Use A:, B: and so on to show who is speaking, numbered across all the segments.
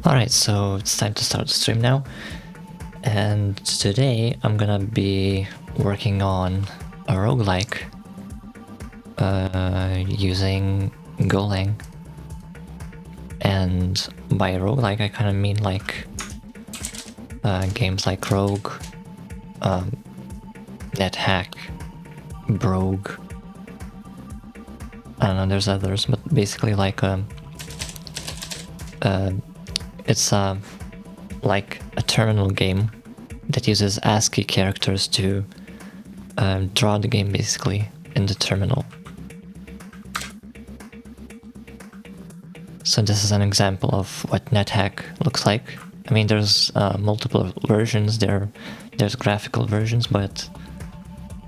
A: Alright, so it's time to start the stream now. And today I'm gonna be working on a roguelike using Golang. And by roguelike I kind of mean like games like Rogue, NetHack, Brogue. I don't know, there's others, but basically like it's like a terminal game that uses ASCII characters to draw the game basically in the terminal. So this is an example of what NetHack looks like. I mean, there's multiple versions. There's graphical versions, but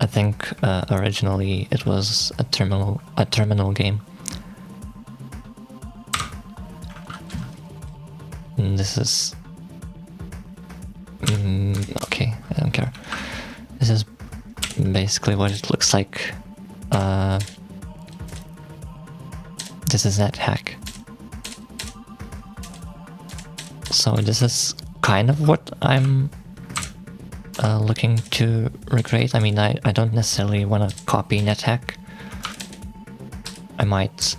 A: I think originally it was a terminal game. And this is okay. I don't care. This is basically what it looks like. This is NetHack. So this is kind of what I'm looking to recreate. I mean, I don't necessarily want to copy NetHack. I might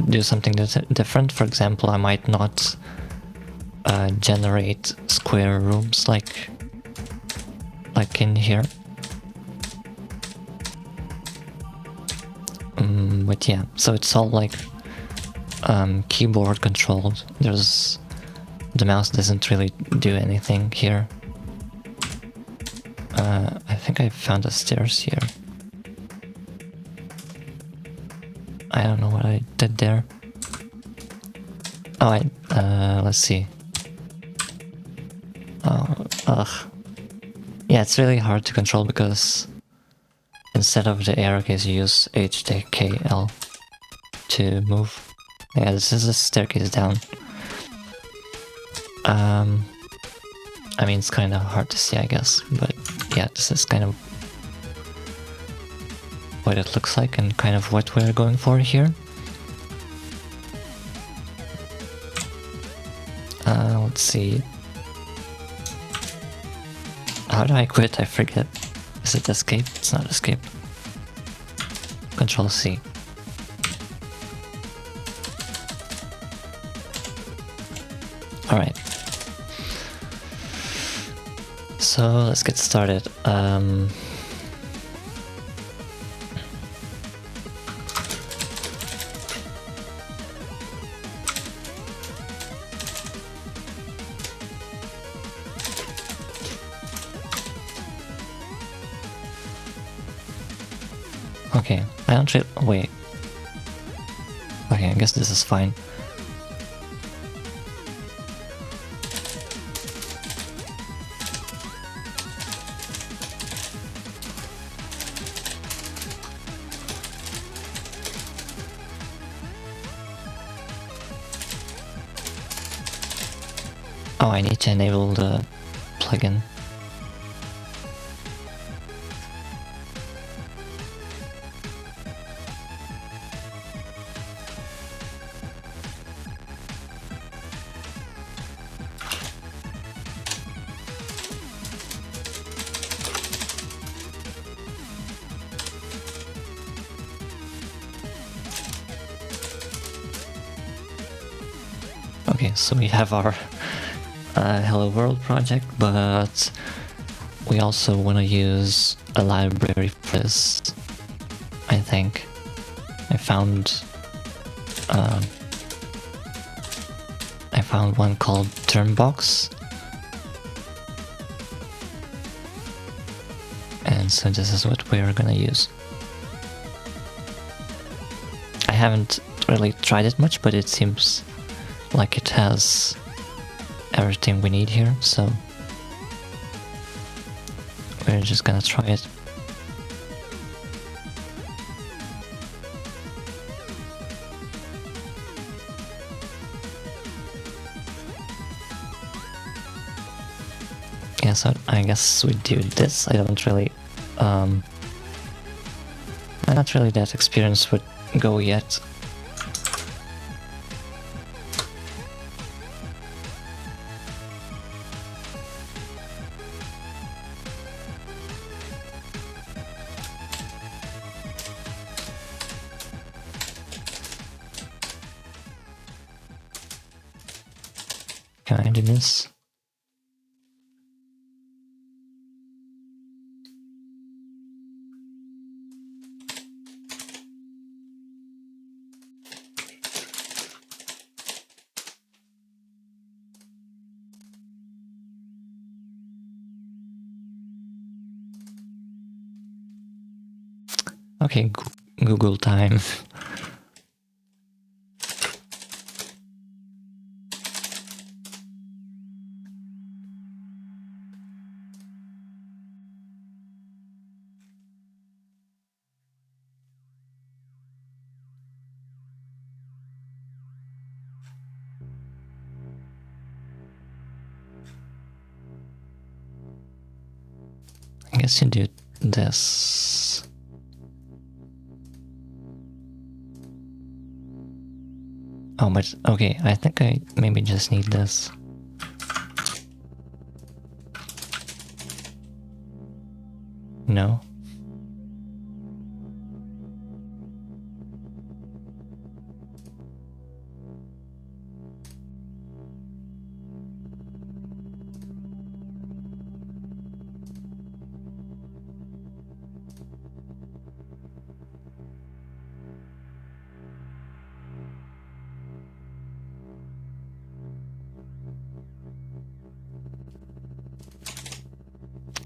A: do something different. For example, I might not generate square rooms like in here. But yeah, so it's all like keyboard controlled. The mouse doesn't really do anything here. I think I found the stairs here. I don't know what I did there. Oh, let's see. Oh, ugh. Yeah, it's really hard to control because instead of the arrow keys you use HTKL to move. Yeah, this is a staircase down. I mean, it's kind of hard to see, I guess, but yeah, this is kind of what it looks like and kind of what we're going for here. Let's see. How do I quit? I forget. Is it escape? It's not escape. Control C. Alright. So let's get started. Okay, I don't really... wait. Okay, I guess this is fine. Oh, I need to enable the plugin. Okay, so we have our Hello World project, but we also want to use a library for this, I think. I found one called Termbox. And so this is what we're gonna use. I haven't really tried it much, but it seems like it has everything we need here, so we're just gonna try it. Yeah, so I guess we do this. I don't really I'm not really that experienced with Go yet. Can I do this? Okay, Google time. I guess you do this. Oh, but okay, I think I maybe just need this. No?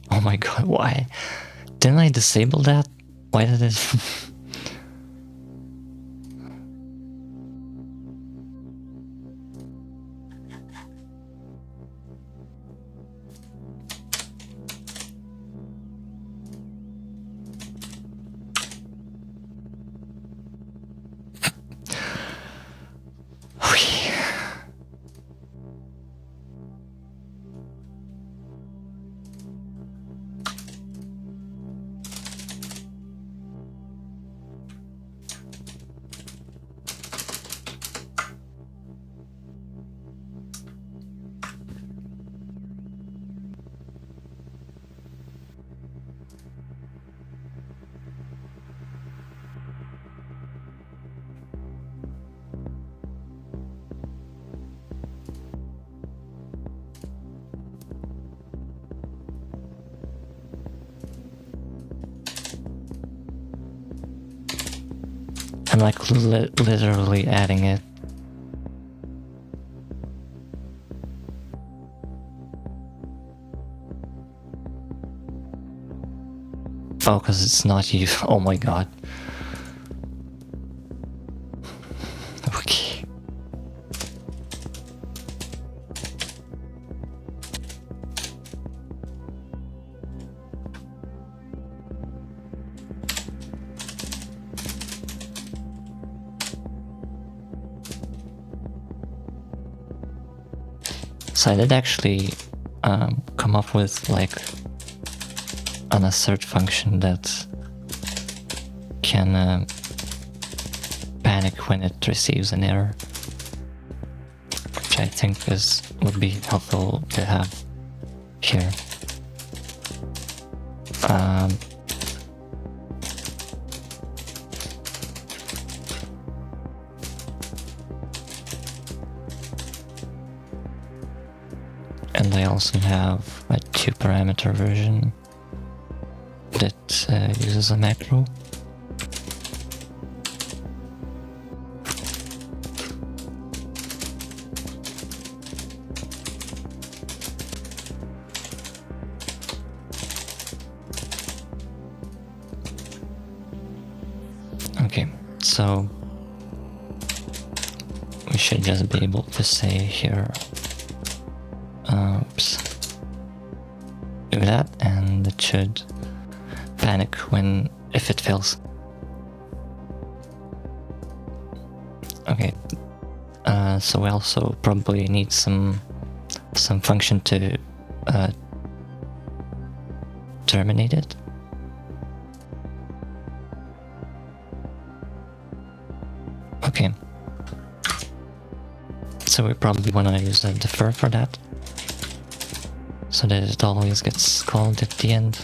A: Oh my god, why? Didn't I disable that? Why did it... I'm like literally adding it. Oh, because it's not you. Oh my god. Okay. So I did actually come up with like an assert function that can panic when it receives an error, which I think would be helpful to have here. And I also have a 2-parameter version that uses a macro. Okay, so we should just be able to say here, do that, and it should panic if it fails. Okay, so we also probably need some function to terminate it. Okay, so we probably want to use a defer for that, so that it always gets called at the end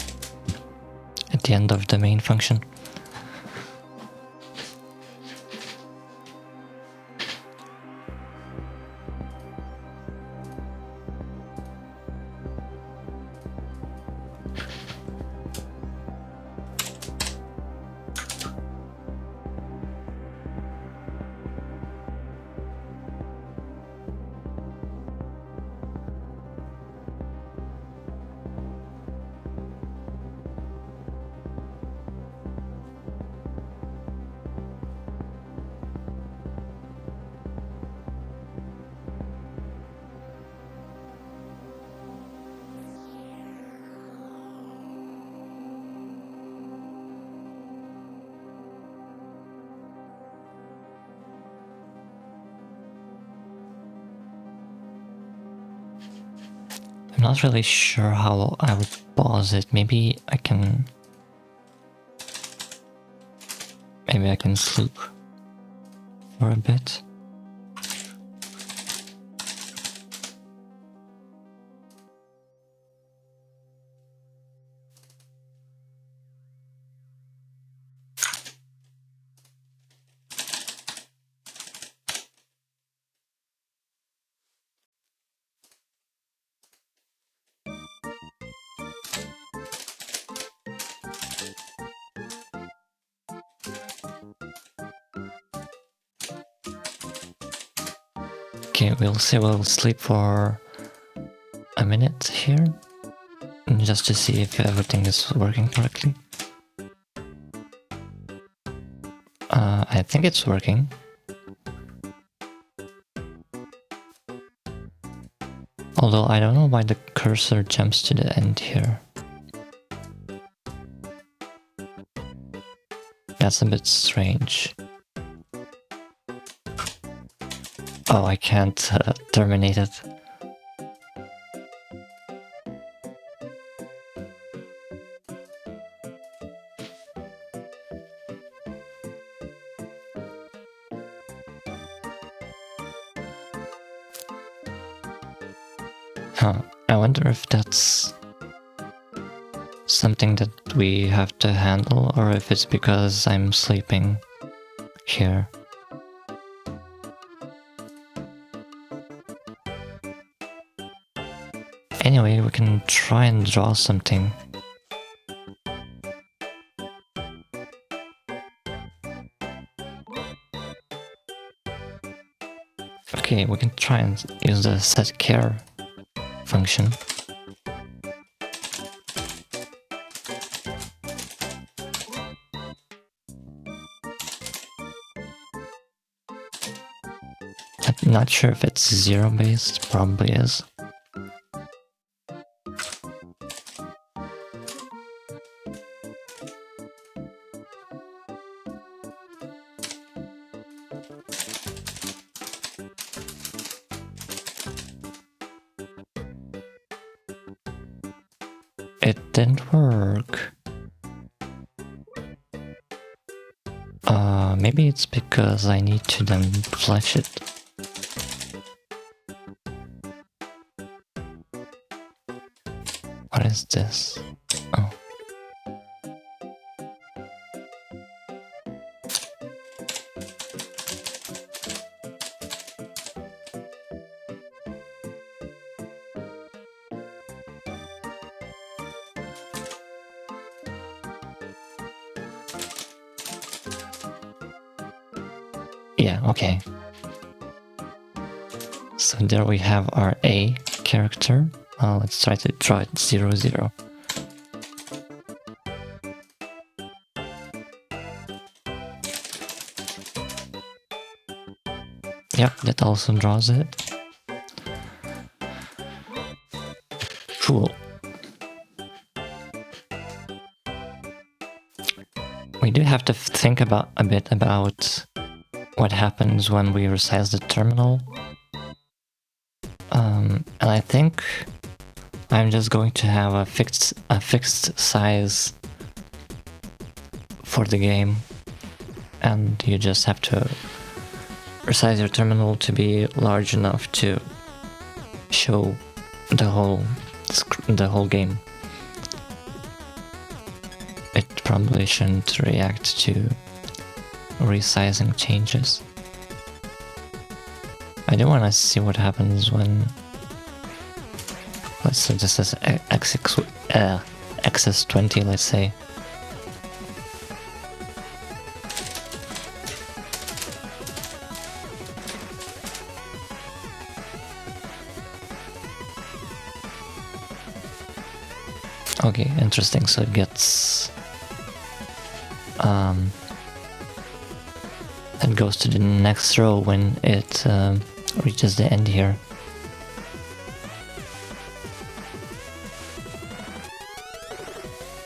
A: of the main function. I'm not really sure how I would pause it. Maybe I can sleep for a bit. Okay, we'll say we'll sleep for a minute here, just to see if everything is working correctly. I think it's working. Although I don't know why the cursor jumps to the end here. That's a bit strange. Oh, I can't terminate it. Huh, I wonder if that's something that we have to handle, or if it's because I'm sleeping here. Anyway, we can try and draw something. Okay, we can try and use the setChar function. I'm not sure if it's zero based, probably is. It didn't work. Maybe it's because I need to then flash it. What is this? Oh. Yeah, okay. So there we have our A character. Let's try to draw it 0, 0. Yep, that also draws it. Cool. We do have to think a bit about what happens when we resize the terminal. And I think I'm just going to have a fixed size for the game, and you just have to resize your terminal to be large enough to show the whole game. It probably shouldn't react to resizing changes. I do want to see what happens when, let's say this is XS20, let's say. Okay, interesting. So it gets it goes to the next row when it reaches the end here.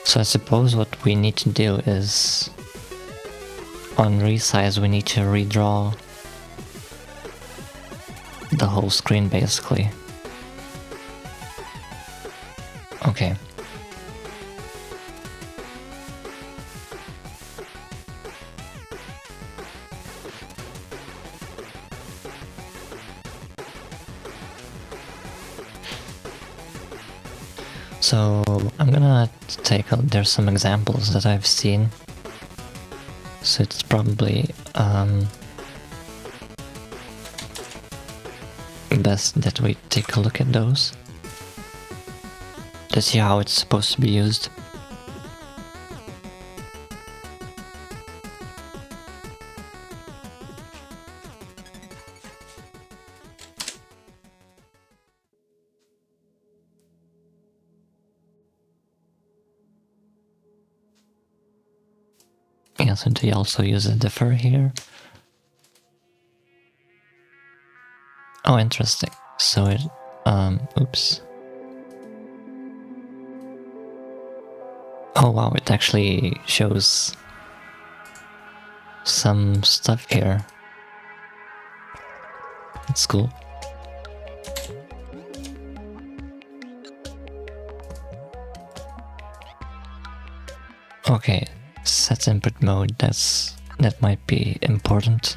A: So I suppose what we need to do is, on resize, we need to redraw the whole screen basically. Okay. So I'm gonna take a, there's some examples that I've seen. So it's probably best that we take a look at those to see how it's supposed to be used. Yeah, so they also use a differ here. Oh, interesting. So it, oops. Oh wow, it actually shows some stuff here. That's cool. Okay, set input mode, that might be important.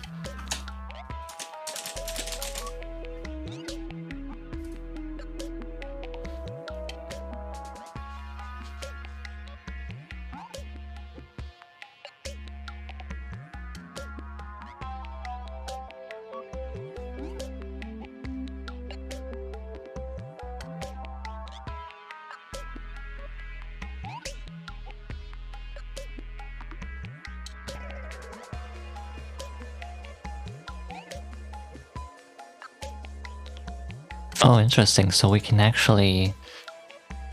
A: Oh, interesting. So we can actually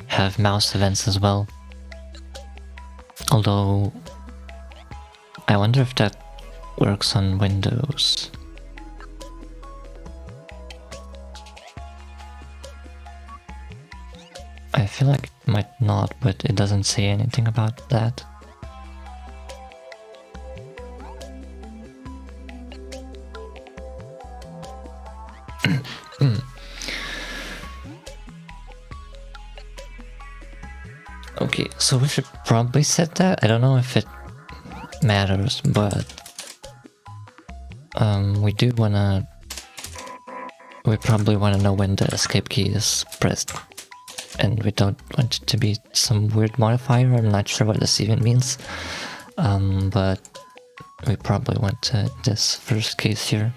A: have mouse events as well. Although, I wonder if that works on Windows. I feel like it might not, but it doesn't say anything about that. Okay, so we should probably set that. I don't know if it matters, but we do wanna... We probably wanna know when the escape key is pressed. And we don't want it to be some weird modifier. I'm not sure what this even means. But we probably want this first case here.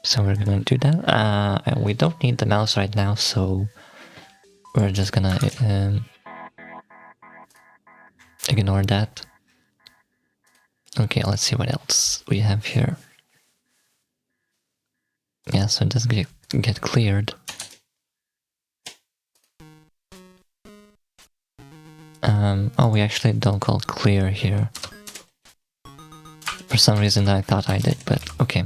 A: So we're gonna do that. And we don't need the mouse right now, so we're just gonna ignore that. Okay, let's see what else we have here. Yeah, so it doesn't get cleared. Oh, we actually don't call clear here. For some reason I thought I did, but okay.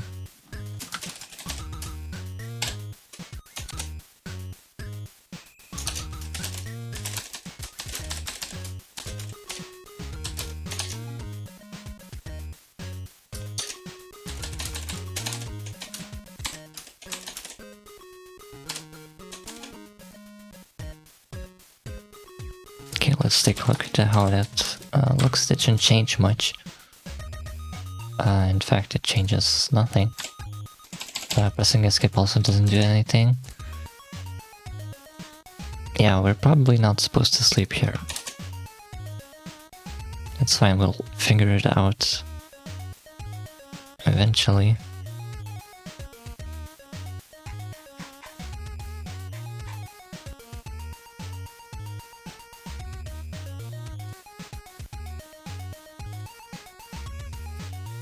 A: Okay, let's take a look at how that looks. It shouldn't change much. In fact, it changes nothing. Pressing escape also doesn't do anything. Yeah, we're probably not supposed to sleep here. That's fine, we'll figure it out eventually.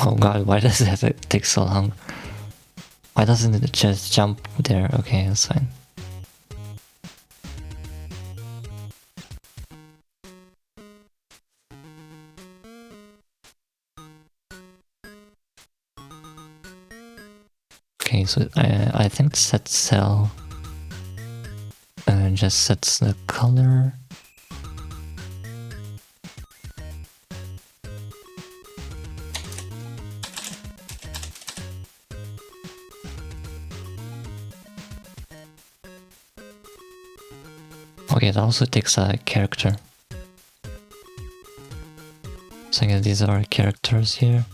A: Oh god, why does it take so long? Why doesn't it just jump there? Okay, that's fine. Okay, so I think set cell just sets the color. Okay, it also takes a character. So I guess these are characters here.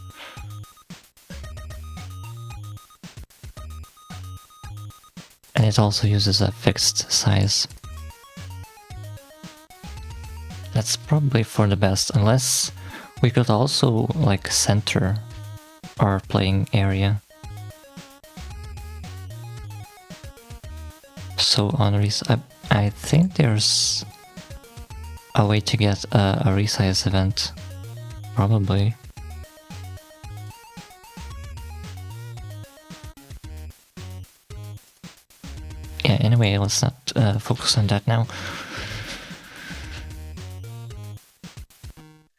A: And it also uses a fixed size. That's probably for the best, unless we could also like center our playing area. So on I think there's a way to get a resize event, probably. Yeah, anyway, let's not focus on that now.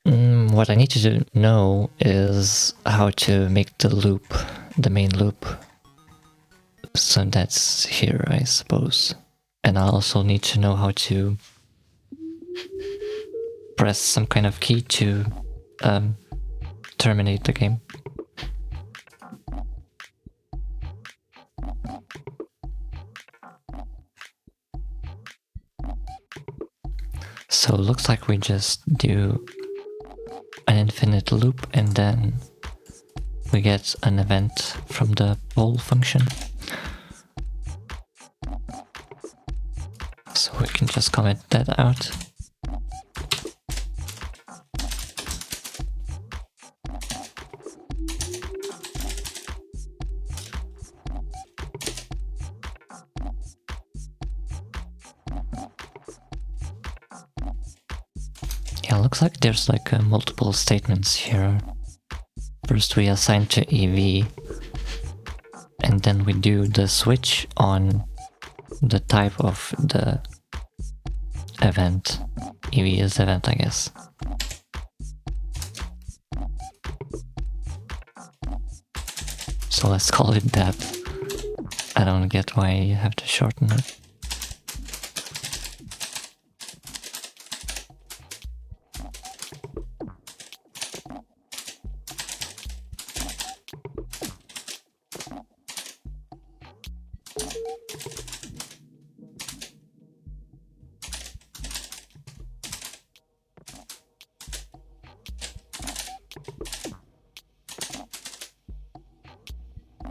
A: What I need to know is how to make the loop, the main loop. So that's here, I suppose. And I also need to know how to press some kind of key to terminate the game. So it looks like we just do an infinite loop and then we get an event from the poll function. So we can just comment that out. Yeah, looks like there's like multiple statements here. First we assign to EV, and then we do the switch on the type of the event. EV is event, I guess. So let's call it that. I don't get why you have to shorten it.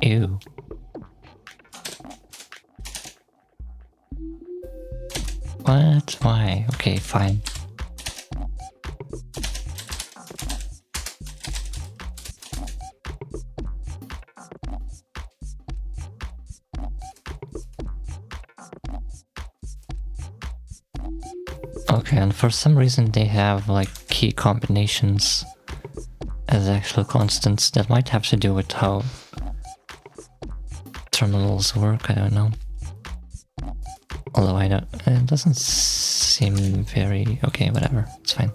A: Ew. What? Why? Okay, fine. Okay, and for some reason they have like key combinations as actual constants. That might have to do with how terminals work, I don't know. Although it doesn't seem very... okay, whatever, it's fine.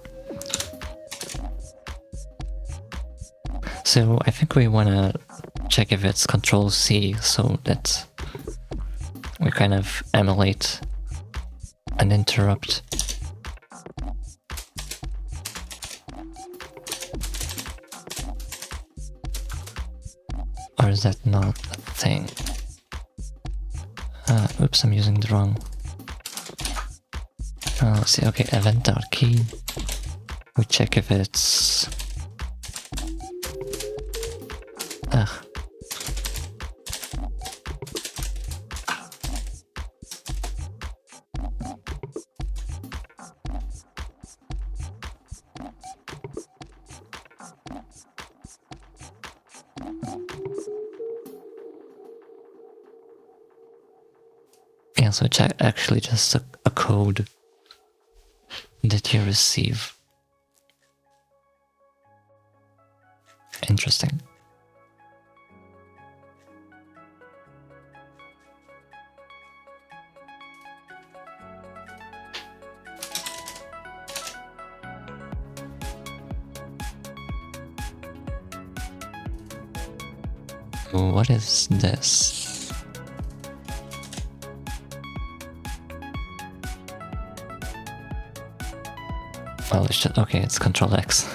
A: So I think we wanna check if it's Control-C so that we kind of emulate an interrupt. Or is that not a thing? Oops, I'm using the wrong... let's see, okay, event.key. We check if it's... ugh. Yeah, so it's actually just a code that you receive. Interesting. What is this? Oh, it's just, okay, it's Control X.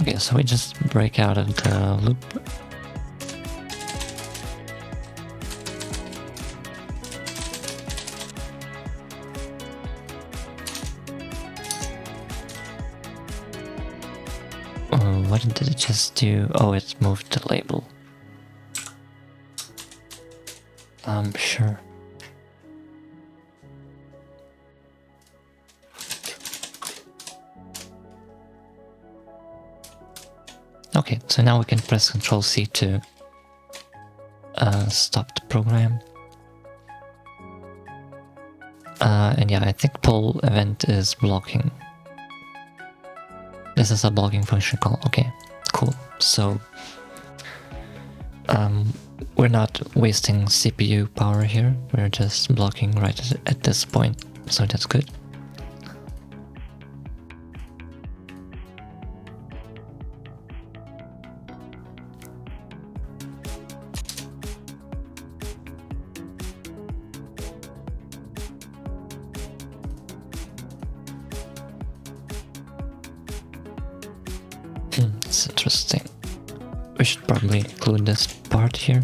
A: Okay, so we just break out of the loop. What did it just do? Oh, it moved the label. Sure. Okay, so now we can press Ctrl+C to stop the program. And yeah, I think pull event is blocking. This is a blocking function call. Okay, cool. So we're not wasting CPU power here. We're just blocking right at this point. So that's good. It's interesting. We should probably include this part here.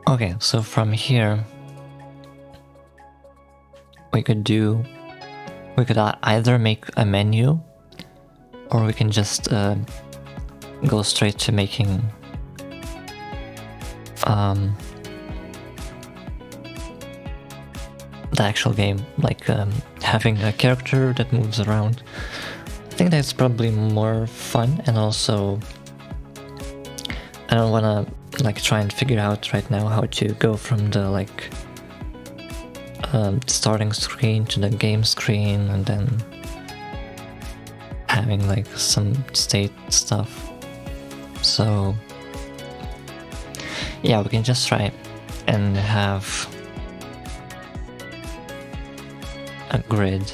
A: Okay, so from here we could either make a menu, or we can just go straight to making the actual game, like having a character that moves around. I think that's probably more fun, and also I don't want to like try and figure out right now how to go from the like starting screen to the game screen and then having like some state stuff. So yeah, we can just try and have a grid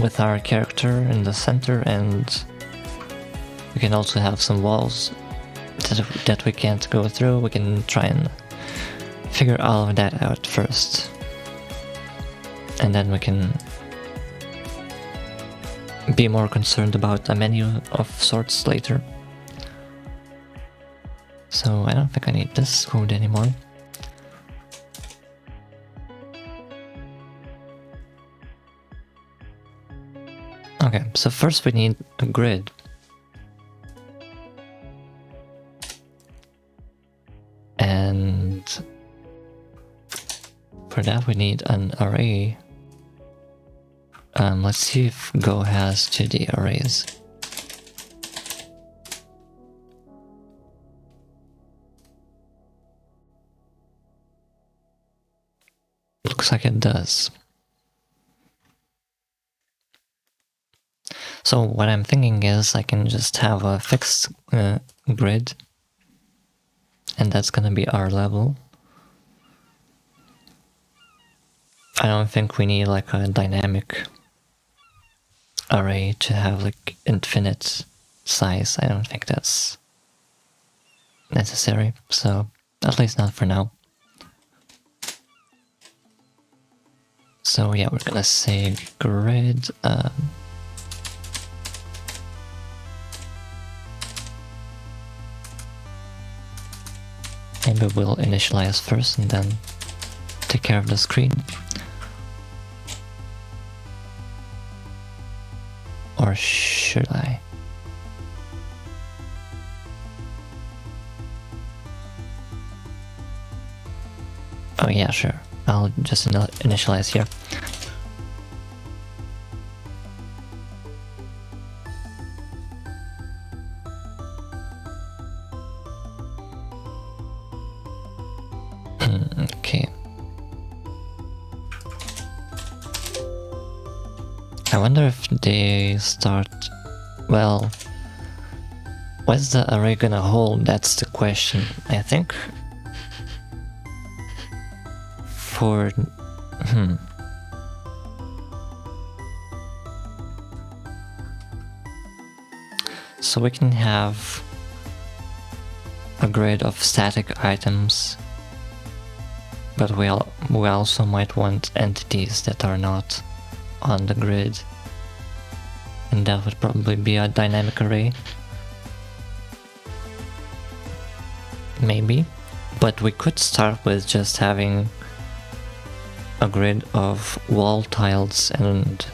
A: with our character in the center, and we can also have some walls that we can't go through. We can try and figure all of that out first, and then we can be more concerned about a menu of sorts later. So I don't think I need this code anymore. Okay, so first we need a grid. And for that we need an array. Let's see if Go has 2D arrays. Looks like it does. So what I'm thinking is I can just have a fixed grid, and that's gonna be our level. I don't think we need like a dynamic array to have like infinite size. I don't think that's necessary, so at least not for now. So yeah, we're gonna say grid maybe we'll initialize first and then take care of the screen. Or should I? Oh yeah, sure. I'll just initialize here. Okay. I wonder if they start... Well... What's the array gonna hold? That's the question. I think... For... So we can have a grid of static items, but we also might want entities that are not on the grid, and that would probably be a dynamic array. Maybe, but we could start with just having a grid of wall tiles, and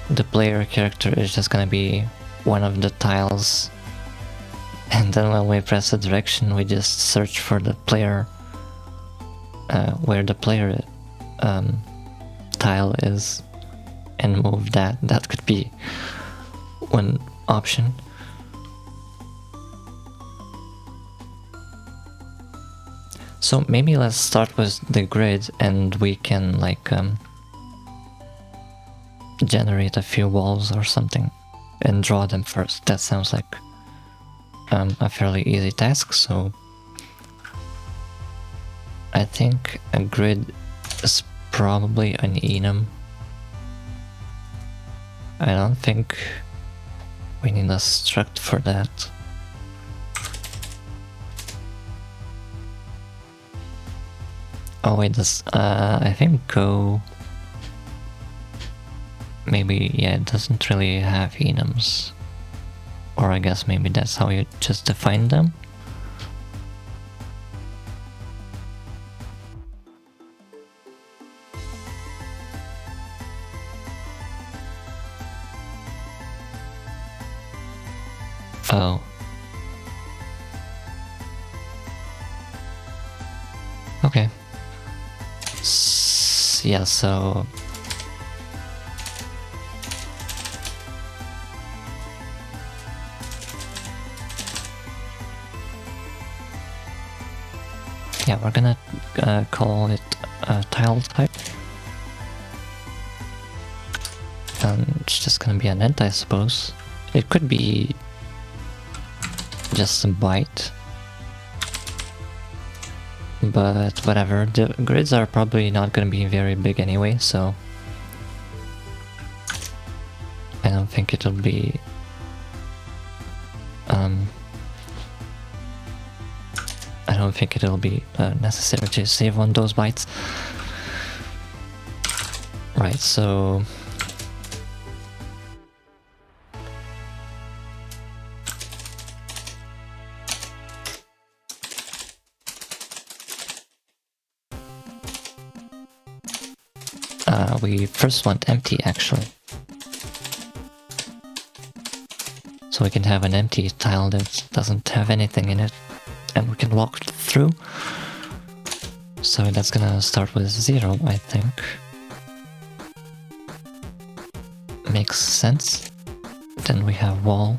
A: the player character is just gonna be one of the tiles, and then when we press a direction we just search for the player, where the player tile is, and move that. That could be one option. So maybe let's start with the grid, and we can like generate a few walls or something and draw them first. That sounds like a fairly easy task, so I think a grid is probably an enum. I don't think we need a struct for that. Oh wait, this I think Go... Maybe, yeah, it doesn't really have enums. Or I guess maybe that's how you just define them. Oh. Okay. Yeah, so... Yeah, we're gonna call it tile type. And it's just gonna be an int, I suppose. It could be just a byte. But whatever, the grids are probably not gonna be very big anyway, so I don't think it'll be I don't think it'll be necessary to save on those bytes. Right, so we first want empty, actually. So we can have an empty tile that doesn't have anything in it, and we can walk through. So that's gonna start with 0, I think. Makes sense. Then we have wall.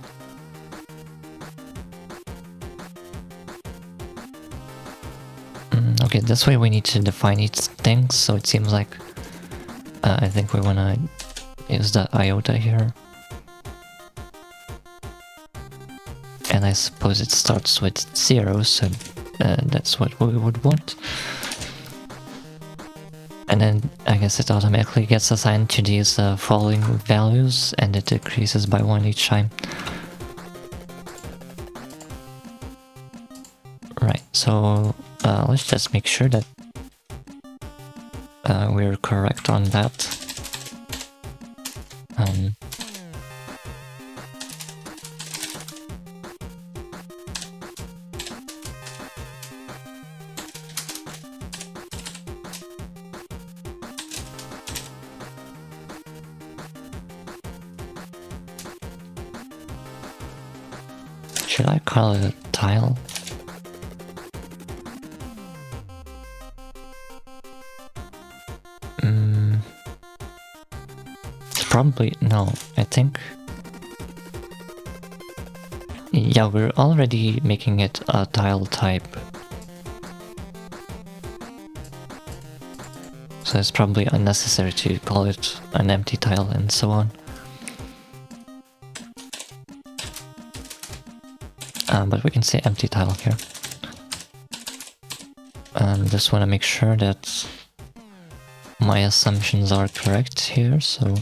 A: Okay, this way we need to define each thing, so it seems like I think we wanna use the iota here. And I suppose it starts with 0, so that's what we would want. And then I guess it automatically gets assigned to these falling values, and it decreases by 1 each time. Right, so let's just make sure that we're correct on that. Should I call it a tile? Probably no, I think... Yeah, we're already making it a tile type. So So it's probably unnecessary to call it an empty tile and so on. But we can say empty tile here. Just want to make sure that my assumptions are correct here, so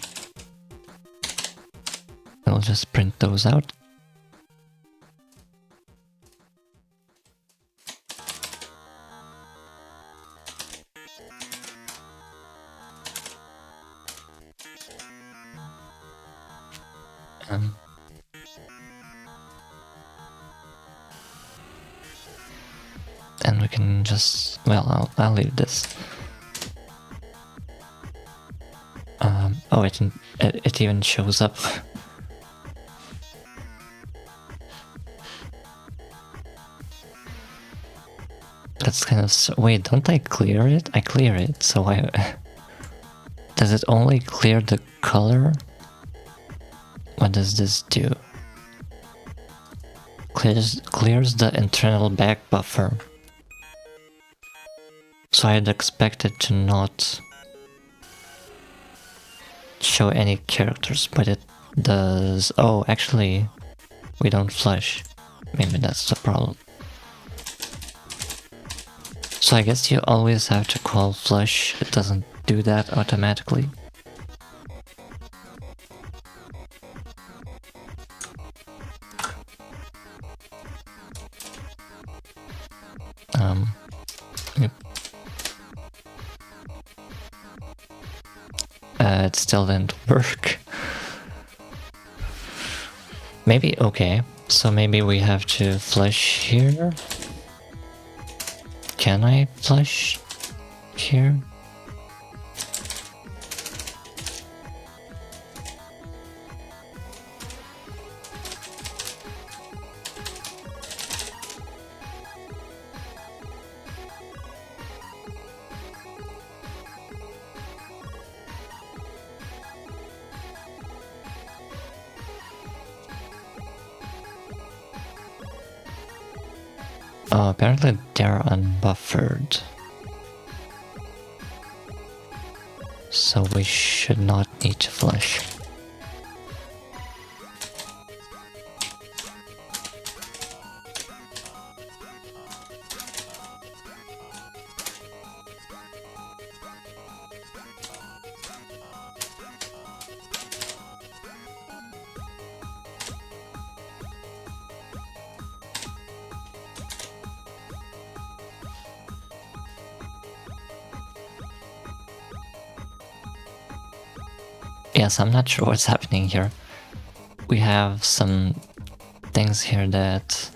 A: I'll just print those out. And we can just, well, I'll leave this. Oh, it even shows up. That's kind of... Wait, don't I clear it? I clear it, so I... Does it only clear the color? What does this do? Clears the internal back buffer. So I'd expect it to not show any characters, but it does... Oh, actually, we don't flush. Maybe that's the problem. So I guess you always have to call flush. It doesn't do that automatically. Yep. It still didn't work. Maybe, okay. So maybe we have to flush here. Can I flush here? Oh, apparently they're unbuffered. So we should not need to flush. Yes, I'm not sure what's happening here. We have some things here that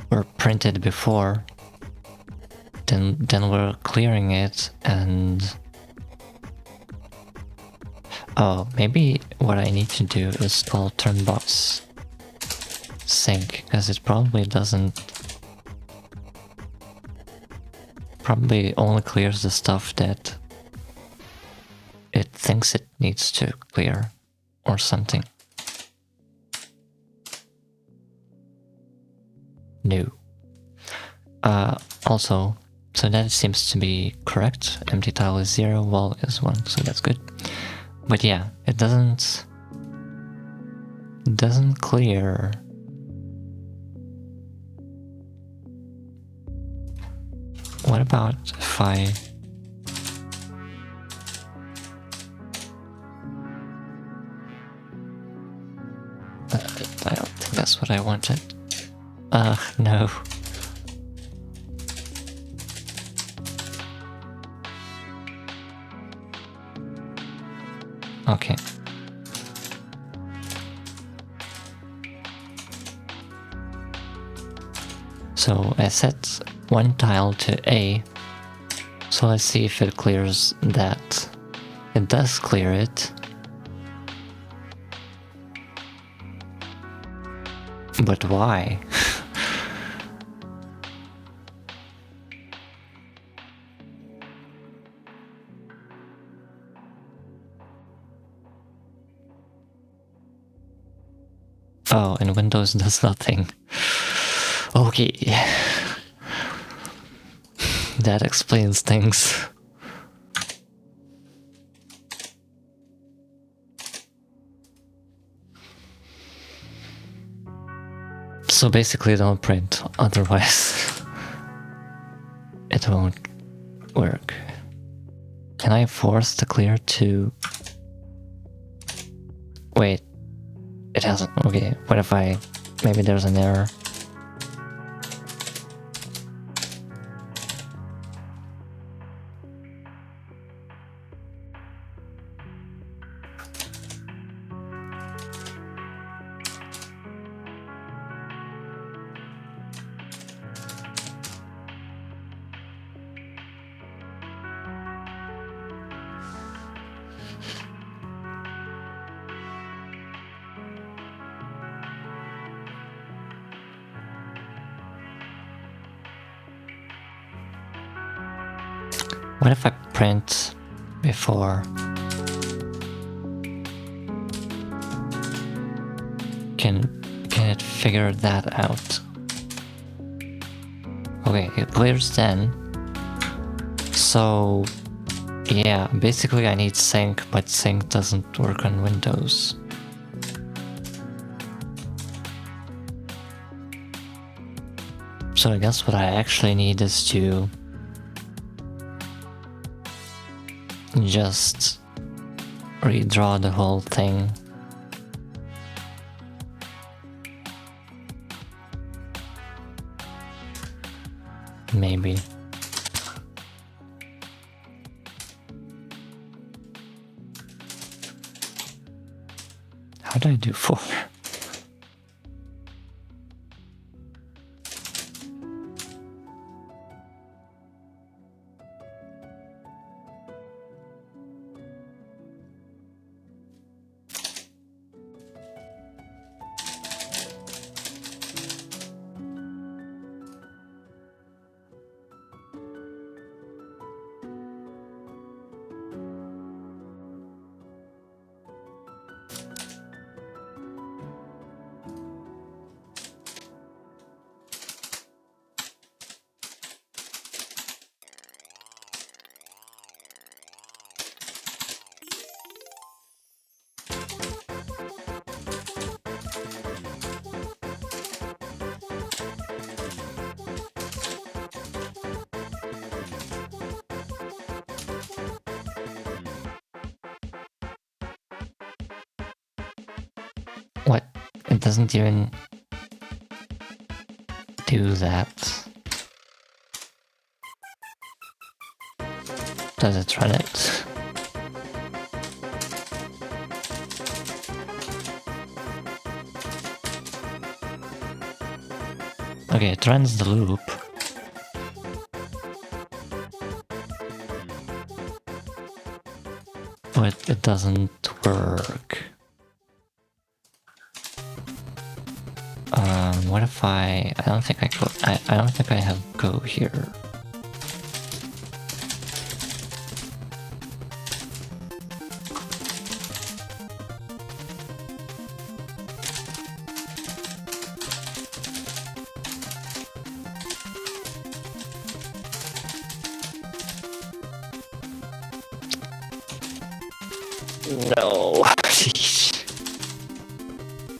A: were printed before. Then we're clearing it and... Oh, maybe what I need to do is call Termbox sync, because it probably doesn't... Probably only clears the stuff that it thinks it needs to clear, or something. No. Also, so that seems to be correct. Empty tile is 0, wall is 1, so that's good. But yeah, it doesn't clear. What about if I don't think that's what I wanted. No. Okay. So I set one tile to A, so let's see if it clears that. It does clear it. But why? Oh, and Windows does nothing. Okay. That explains things. So basically don't print, otherwise it won't work. Can I force the clear to... Wait, it hasn't. Okay, what if I... Maybe there's an error. What if I print before? Can it figure that out? Okay, it clears then. So yeah, basically I need sync, but sync doesn't work on Windows. So I guess what I actually need is to just redraw the whole thing. Maybe. How did I do 4? What? It doesn't even do that. Does it run it? Okay, it runs the loop. But it doesn't work. What if I don't think I go. I don't think I have go here. No.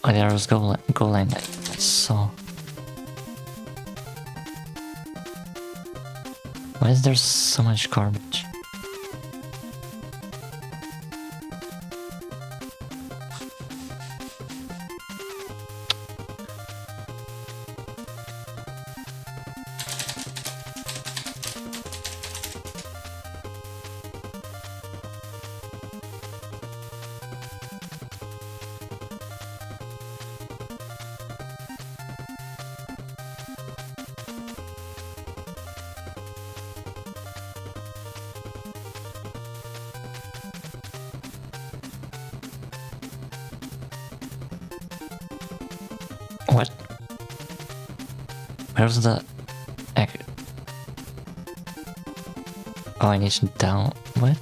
A: Oh, there was Golang. So why is there so much garbage? What? Where's the... Oh, I need to down... What?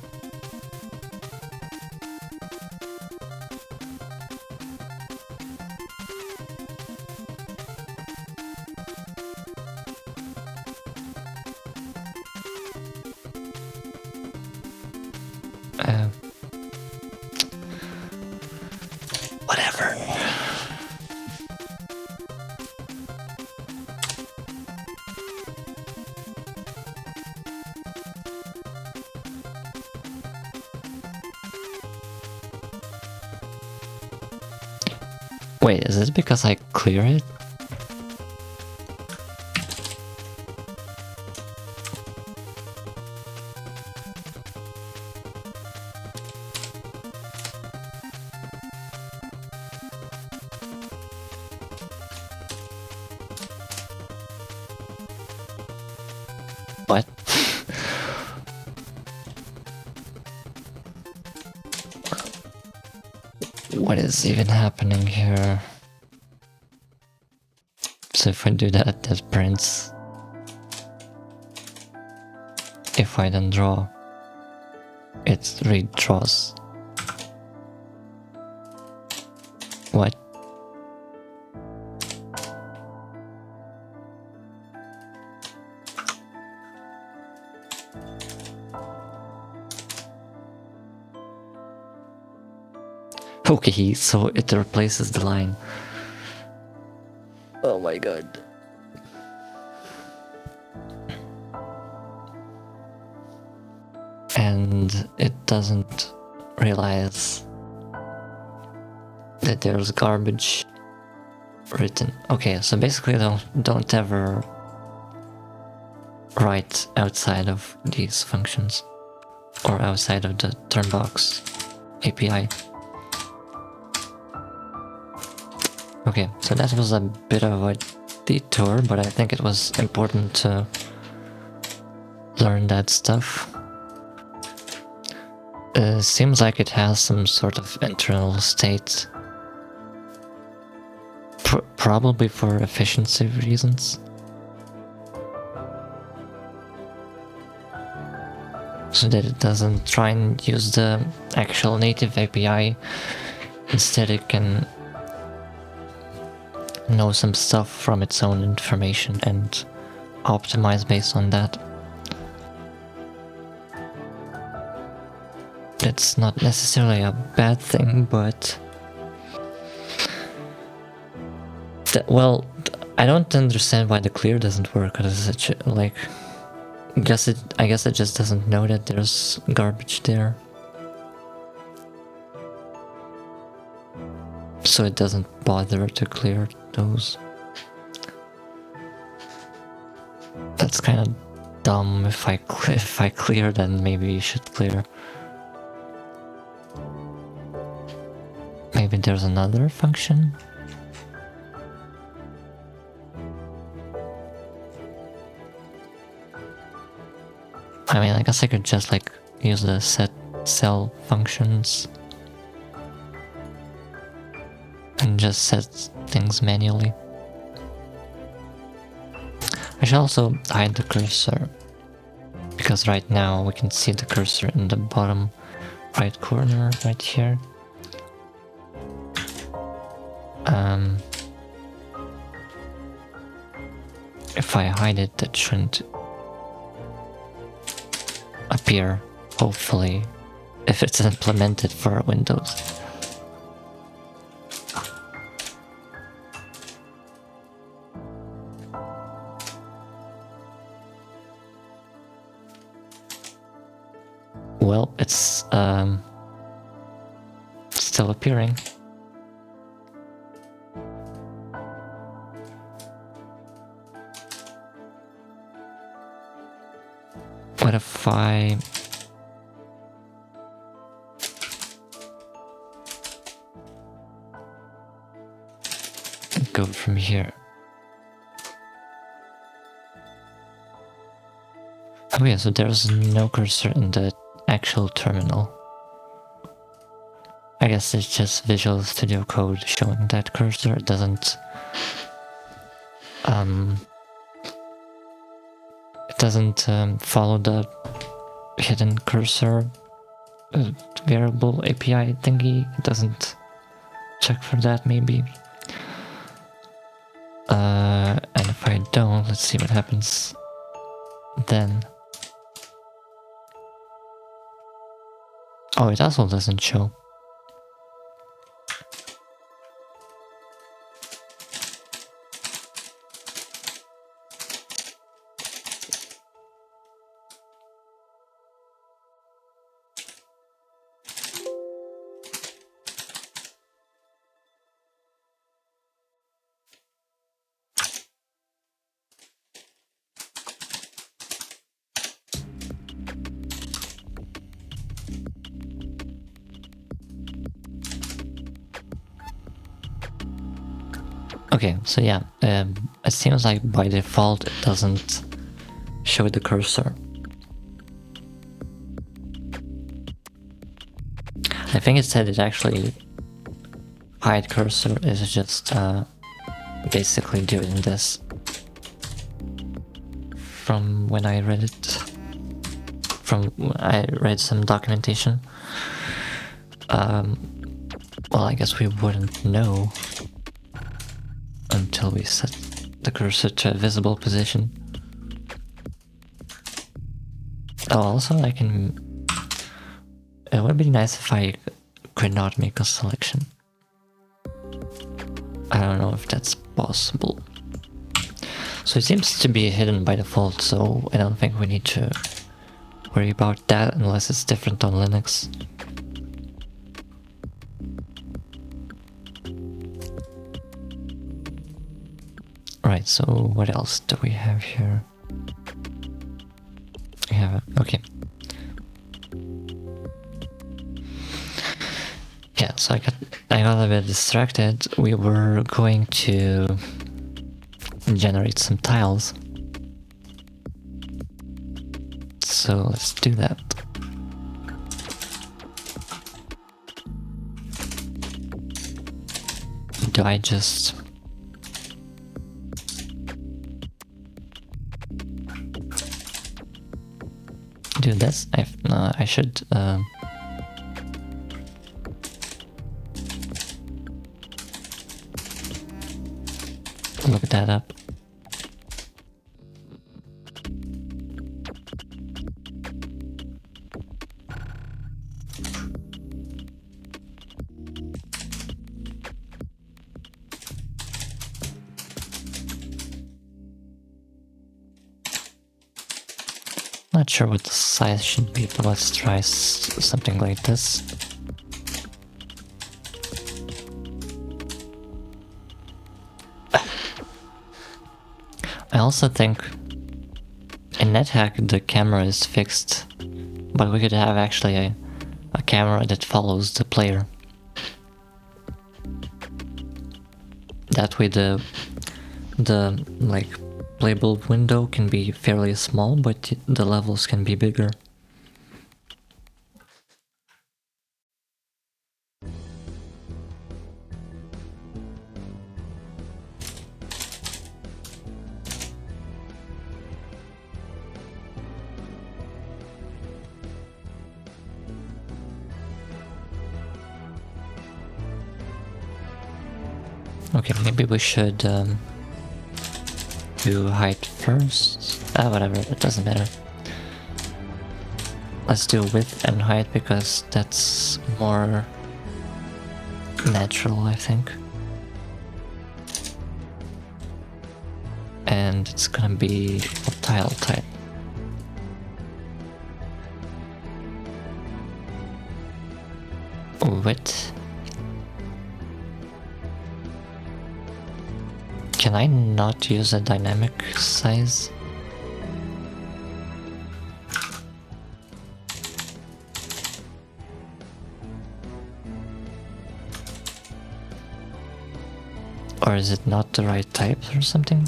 A: Wait, is it because I clear it? What? What is even happening here? So if I do that, that prints. If I then draw, it redraws. What? Okay, so it replaces the line. Oh my god. And it doesn't realize that there's garbage written. Okay, so basically don't ever write outside of these functions or outside of the Termbox API. Okay, so that was a bit of a detour, but I think it was important to learn that stuff. Seems like it has some sort of internal state. Probably for efficiency reasons. So that it doesn't try and use the actual native API. Instead it can know some stuff from its own information and optimize based on that. It's not necessarily a bad thing, but well, I don't understand why the clear doesn't work. Like, I guess it just doesn't know that there's garbage there, so it doesn't bother to clear those. That's kind of dumb. If I clear, then maybe you should clear. Maybe there's another function. I mean, I guess I could just like use the set cell functions and just set things manually. I should also hide the cursor, because right now we can see the cursor in the bottom right corner right here. If I hide it, that shouldn't appear, hopefully, if it's implemented for Windows. Well, it's still appearing. What if I go from here? Oh yeah, so there's no cursor in the actual terminal. I guess it's just Visual Studio Code showing that cursor. It doesn't follow the hidden cursor variable API thingy. It doesn't check for that, maybe. And if I don't, let's see what happens then. Oh, it also doesn't show. Okay, so yeah, it seems like by default it doesn't show the cursor. I think it said it actually hide cursor is just basically doing this. From when I read it, I read some documentation. Well, I guess we wouldn't know until we set the cursor to a visible position. Oh, also I can... It would be nice if I could not make a selection. I don't know if that's possible. So it seems to be hidden by default, so I don't think we need to worry about that unless it's different on Linux. Right, so what else do we have here? We have okay. Yeah, so I got a bit distracted. We were going to generate some tiles. So let's do that. Do I just... do this? I should... look that up. Not sure what the size should be, but let's try something like this. I also think in NetHack the camera is fixed, but we could have actually a camera that follows the player. That way the like playable window can be fairly small, but the levels can be bigger. Okay, maybe we should do height first. Whatever, it doesn't matter. Let's do width and height because that's more natural, I think. And it's gonna be a tile type. Width. Can I not use a dynamic size? Or is it not the right type or something?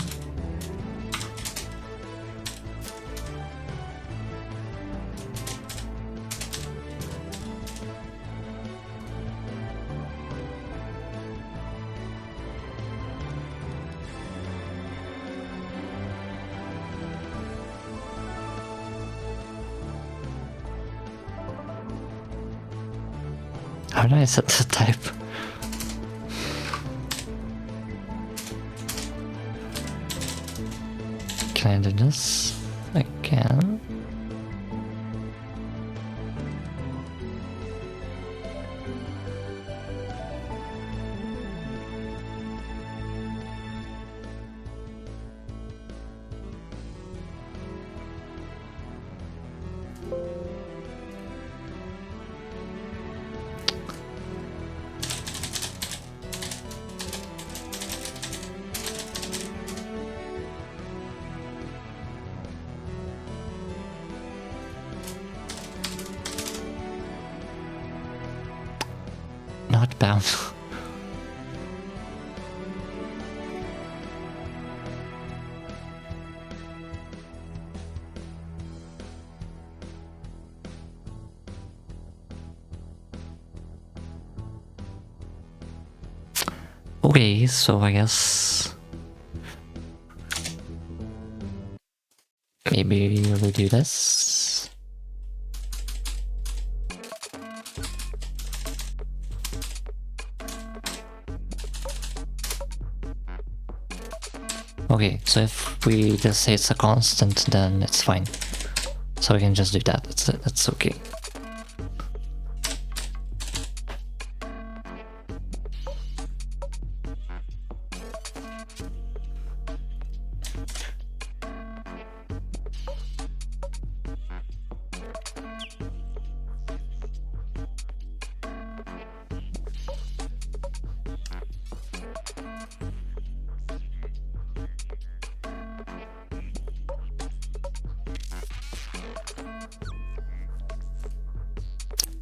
A: How do I set the type? Can I do this? I can. Not bound. Okay, so I guess maybe we'll do this. Okay, so if we just say it's a constant, then it's fine. So we can just do that. That's okay.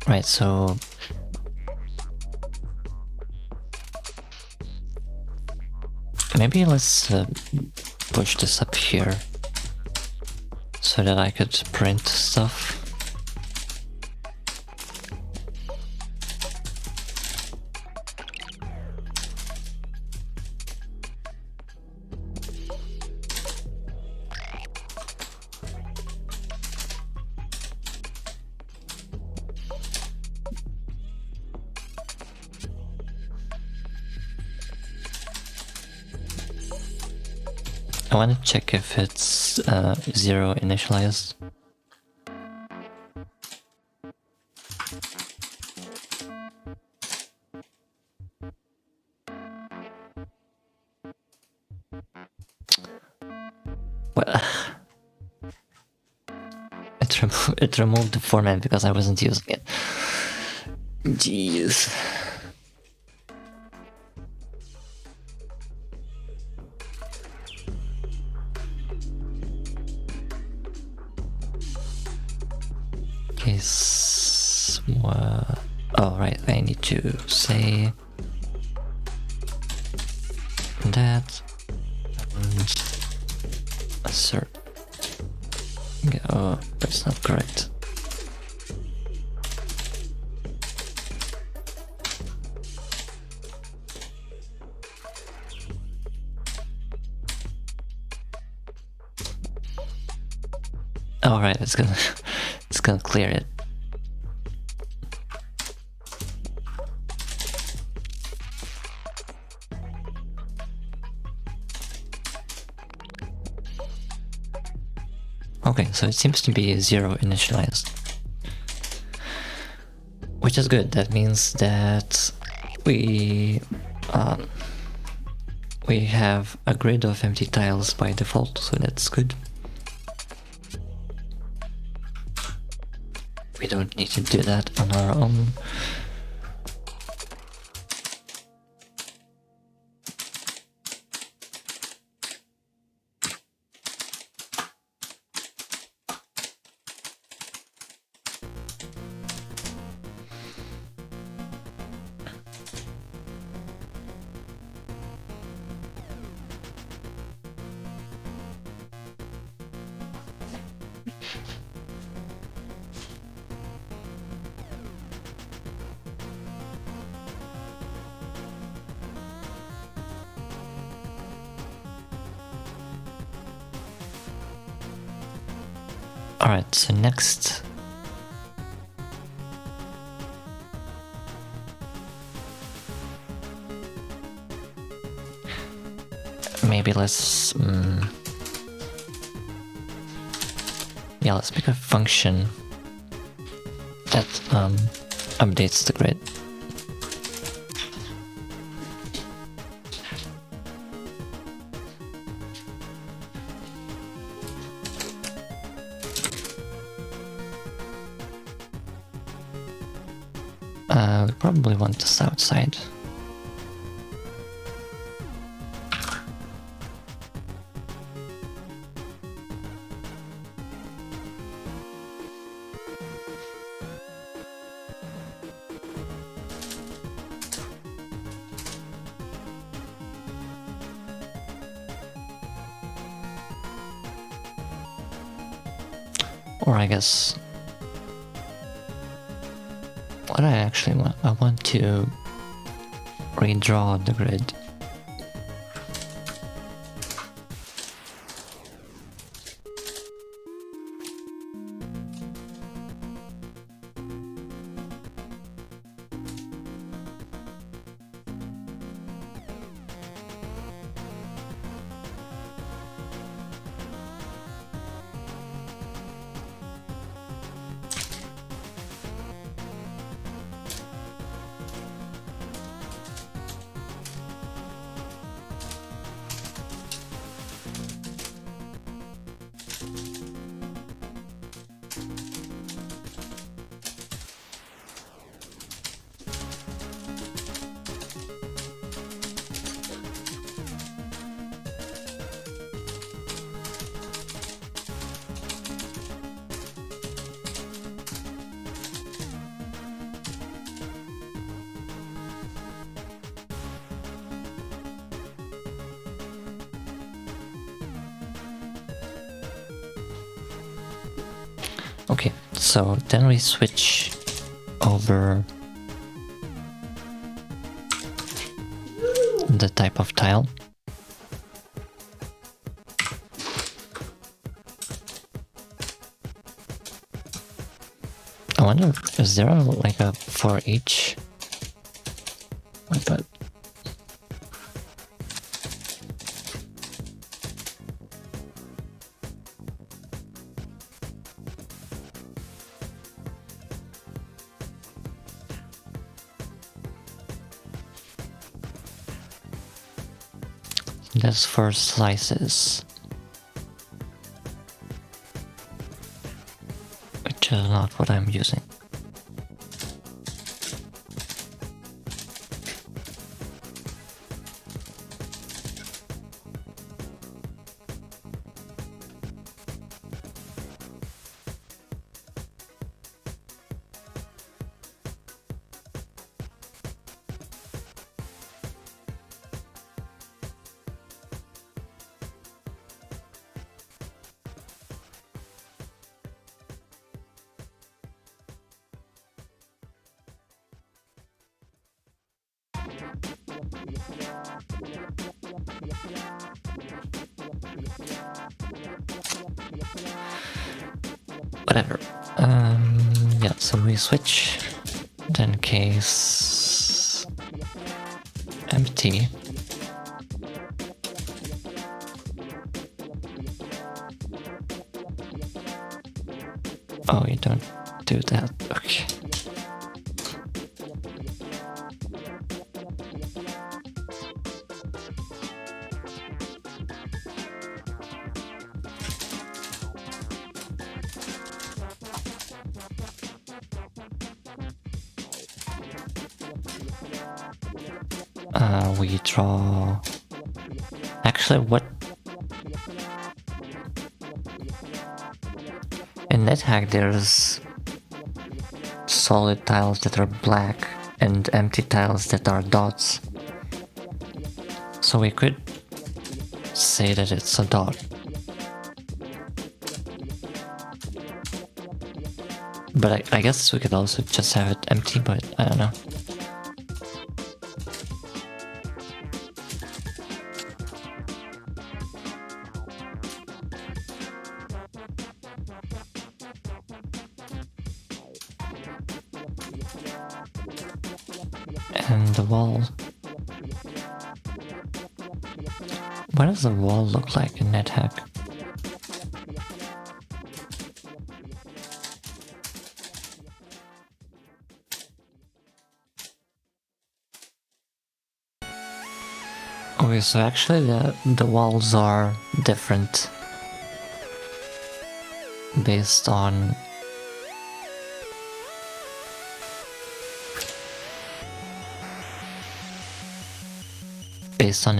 A: Right, so maybe let's push this up here so that I could print stuff. I want to check if it's 0 initialized. Well, it removed the format because I wasn't using it. Jeez. Okay, oh right, I need to say that and assert. Oh, that's not correct. All right, it's gonna clear it. Okay, so it seems to be 0 initialized, which is good. That means that we have a grid of empty tiles by default, so that's good. We don't need to do that on our own. Alright, so next maybe let's yeah, let's make a function that updates the grid. We probably want this outside. Or I guess what I actually want, I want to redraw the grid. Okay, so then we switch over the type of tile. I wonder, is there like a for each? But that's for slices, which is not what I'm using. Whatever. Yeah, so we switch, then case empty. Oh, you don't do that. Okay. We draw... Actually, what... In NetHack there's solid tiles that are black and empty tiles that are dots. So we could say that it's a dot. But I guess we could also just have it empty, but I don't know. And the wall. What does the wall look like in NetHack? Okay, so actually the walls are different based on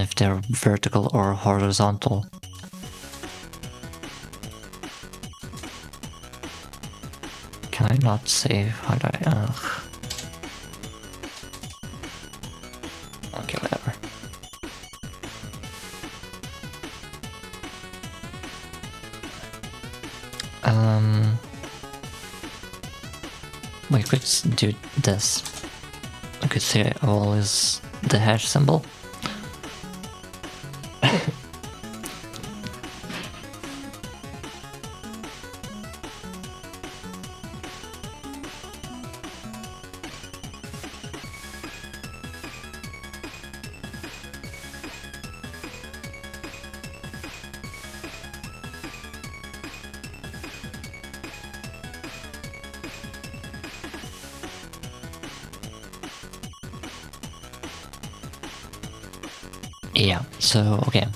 A: if they're vertical or horizontal. Can I not save? How do I? Okay, whatever. We could do this. I could say all is the hash symbol. Yeah, so, okay.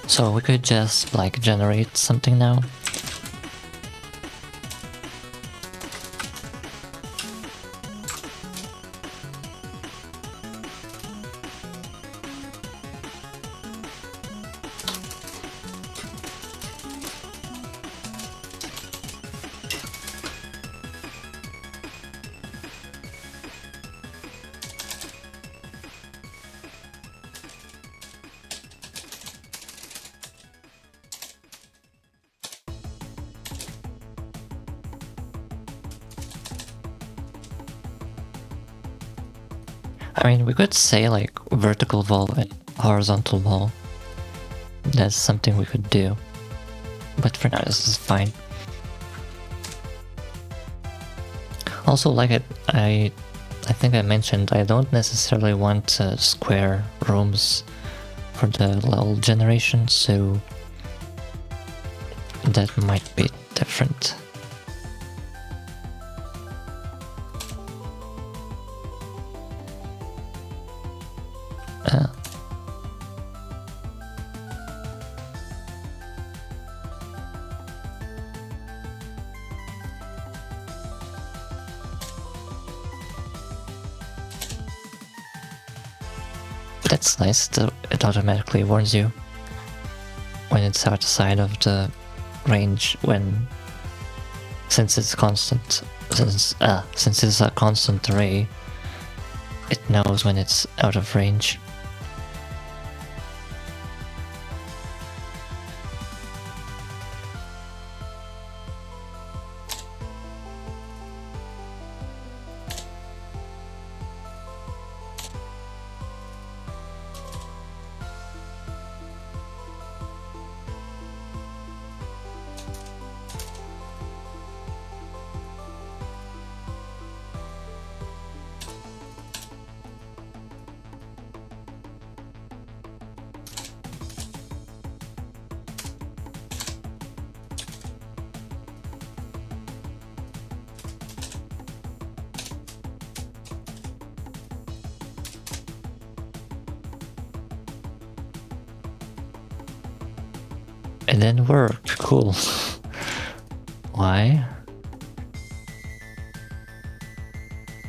A: So we could just like generate something now. I mean, we could say like vertical wall and horizontal wall. That's something we could do. But for now, this is fine. Also, like I think I mentioned, I don't necessarily want square rooms for the level generation, so that might be different. That's nice, it automatically warns you when it's outside of the range since it's constant, since it's a constant array, it knows when it's out of range. It didn't work. Cool. Why?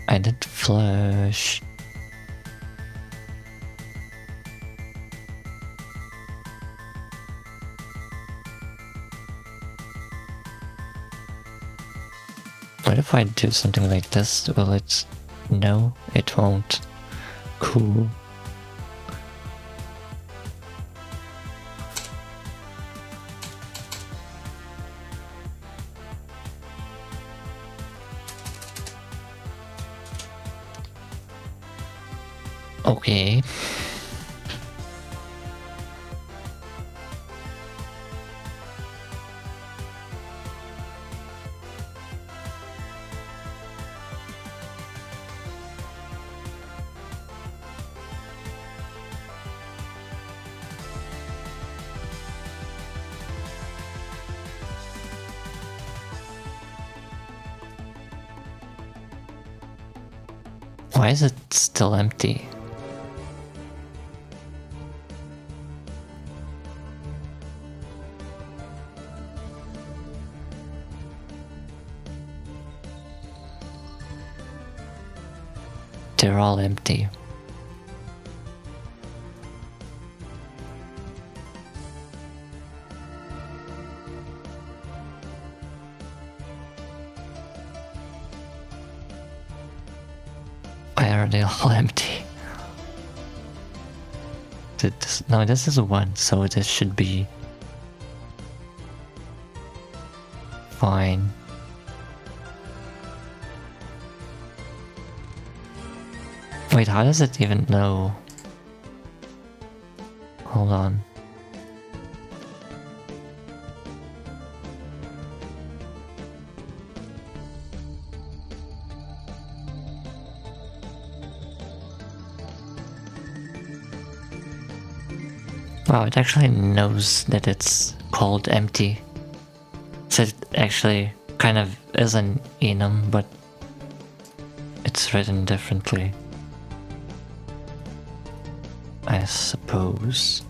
A: I did flush. What if I do something like this? Will it... No, it won't. Cool. Okay. Why is it still empty? They're all empty. Why are they all empty? No, this is a 1, so this should be fine. Wait, how does it even know? Hold on. Wow, it actually knows that it's called empty. So it actually kind of is an enum, but it's written differently, I suppose.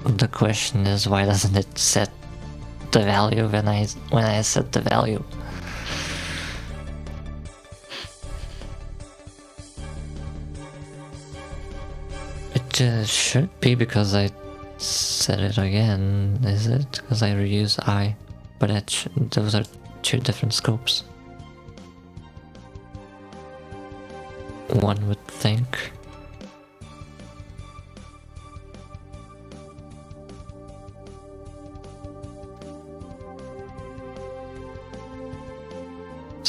A: The question is, why doesn't it set the value when I set the value? It should be because I said it again, is it? Because I reuse I, but those are two different scopes. One would think.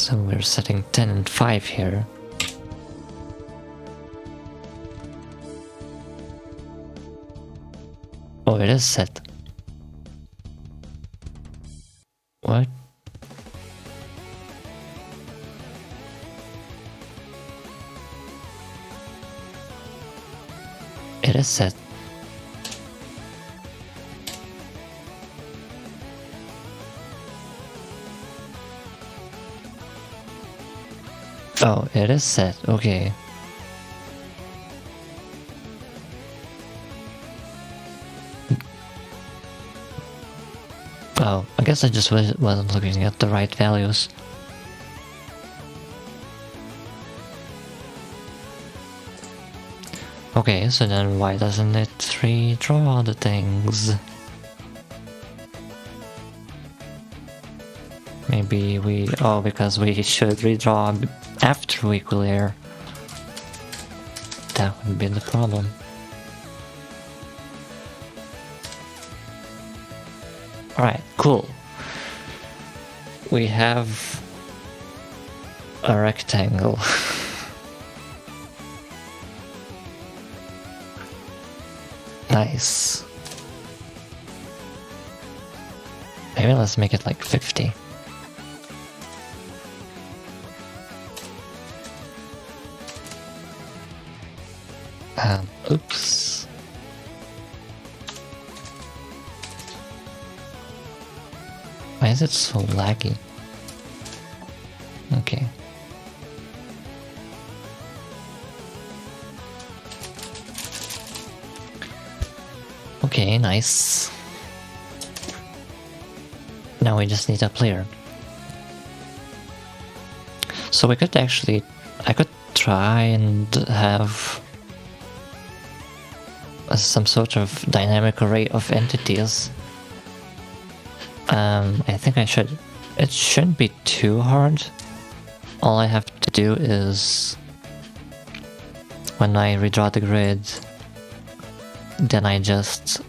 A: So we're setting 10 and 5 here. Oh, it is set. What? It is set. Oh, it is set. Okay. Oh, I guess I just wasn't looking at the right values. Okay, so then why doesn't it redraw the things? Maybe we... oh, because we should redraw after we clear. That would be the problem. Alright, cool. We have a rectangle. Nice. Maybe let's make it like 50. Oops. Why is it so laggy? Okay. Okay, nice. Now we just need a player. So we could actually... I could try and have some sort of dynamic array of entities. I think I should... It shouldn't be too hard. All I have to do is... when I redraw the grid, then I just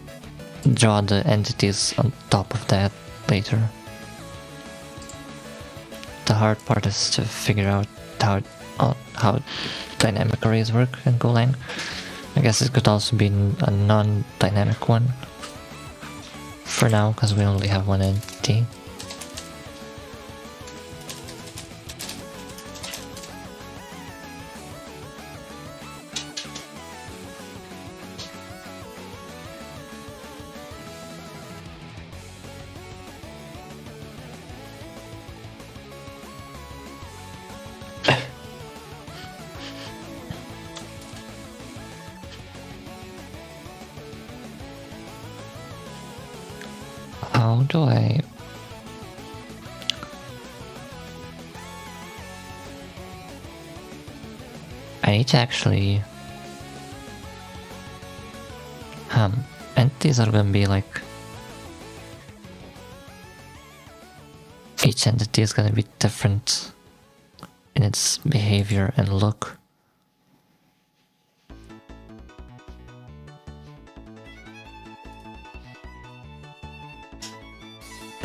A: draw the entities on top of that later. The hard part is to figure out how dynamic arrays work in Golang. I guess it could also be a non-dynamic one for now, because we only have one entity. How do I... I need to actually... entities are gonna be like... each entity is gonna be different in its behavior and look.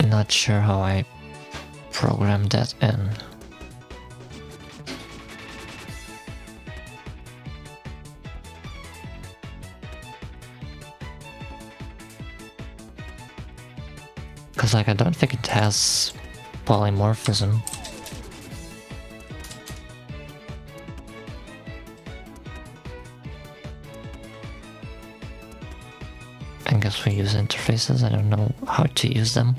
A: Not sure how I programmed that in. Cause like I don't think it has polymorphism. I guess we use interfaces, I don't know how to use them.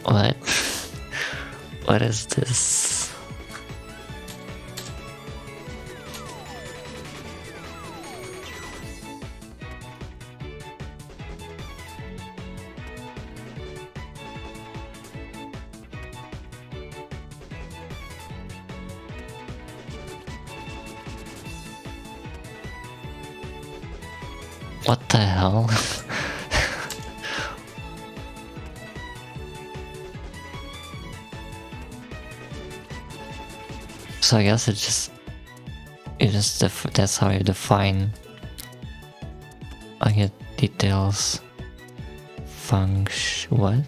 A: What? What is this? What the hell? So I guess that's how you define. I get details. What?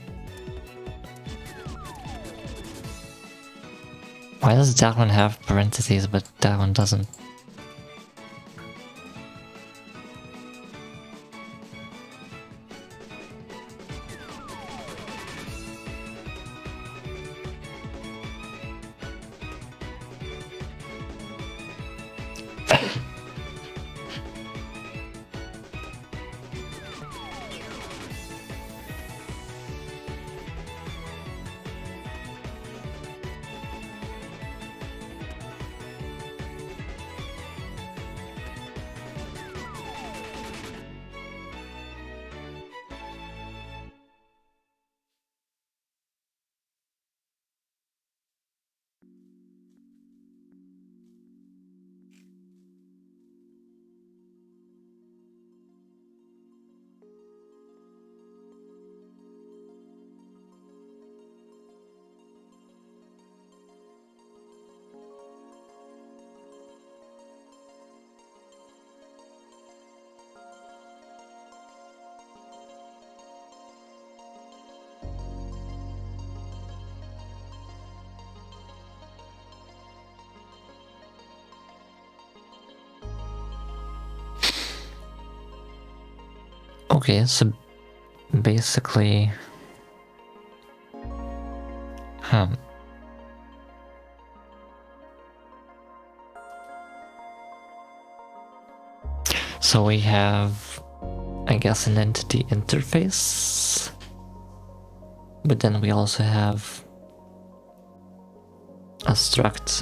A: Why does that one have parentheses but that one doesn't? Okay, so basically, so we have, I guess, an entity interface, but then we also have a struct.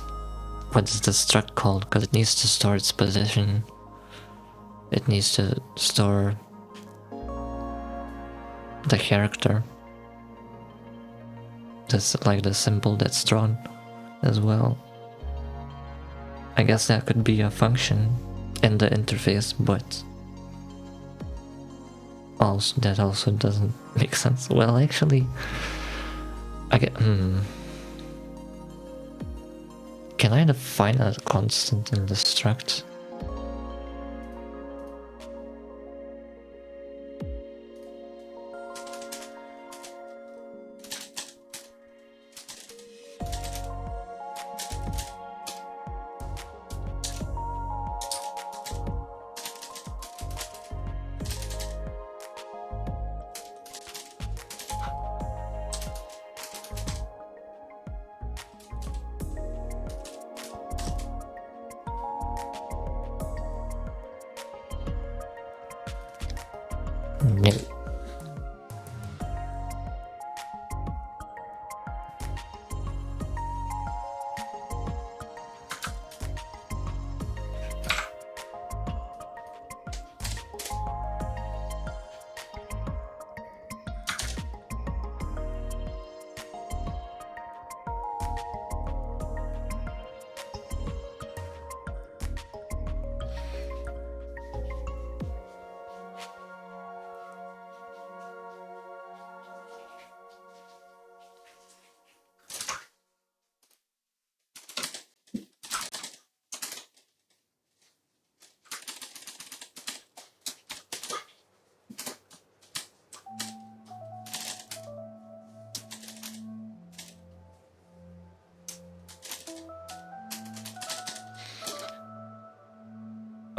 A: What is the struct called? Because it needs to store its position. It needs to store the character. That's like the symbol that's drawn as well. I guess that could be a function in the interface, but also that also doesn't make sense. Well, actually, I get. Can I define a constant in the struct? No.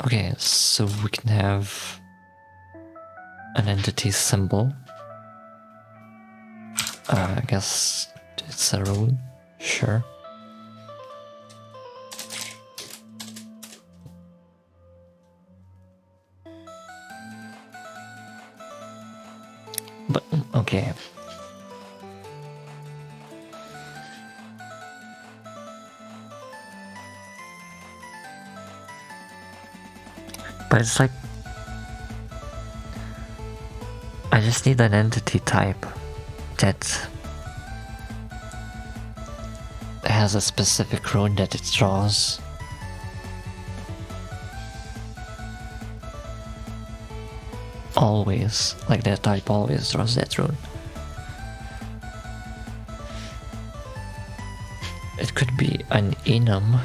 A: Okay, so we can have an entity symbol. I guess it's a rune, sure. But okay. But it's like, I just need an entity type that has a specific rune that it draws. Always, like that type always draws that rune. It could be an enum.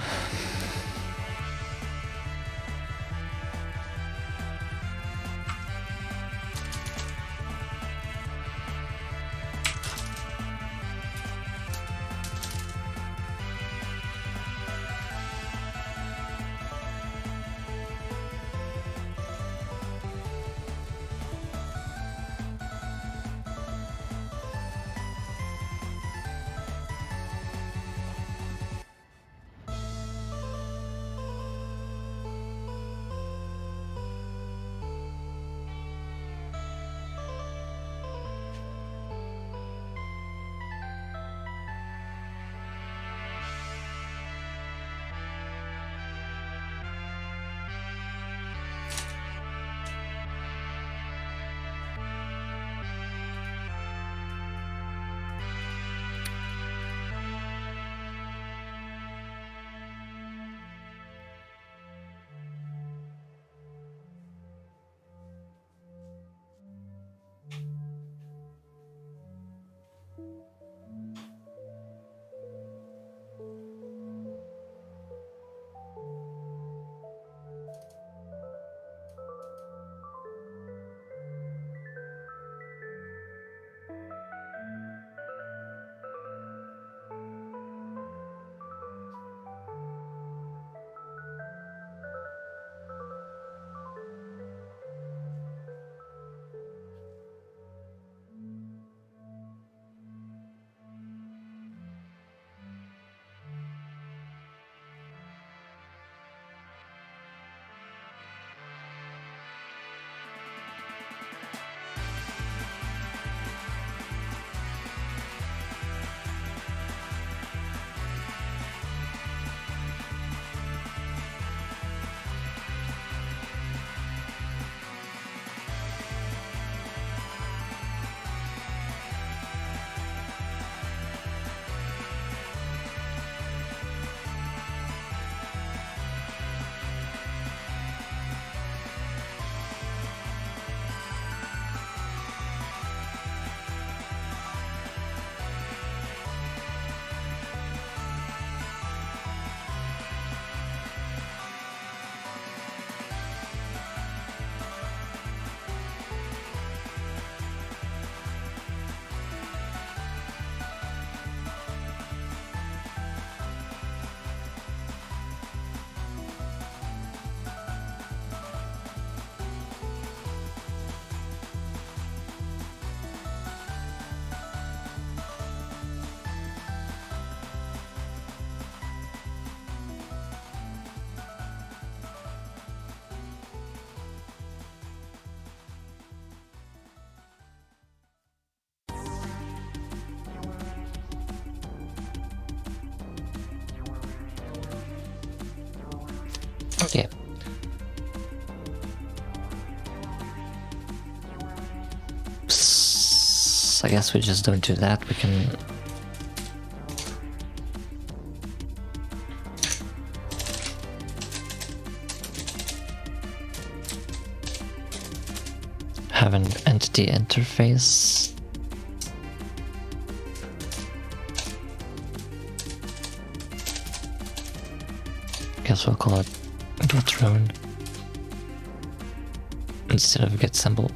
A: Okay. I guess we just don't do that. We can have an entity interface. Guess we'll call it dot rune instead of get symbol.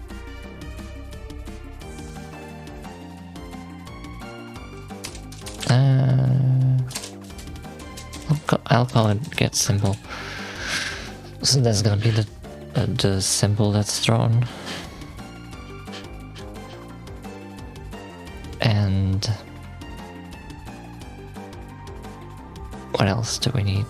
A: I'll call it get symbol. So that's gonna be the symbol that's drawn. And what else do we need?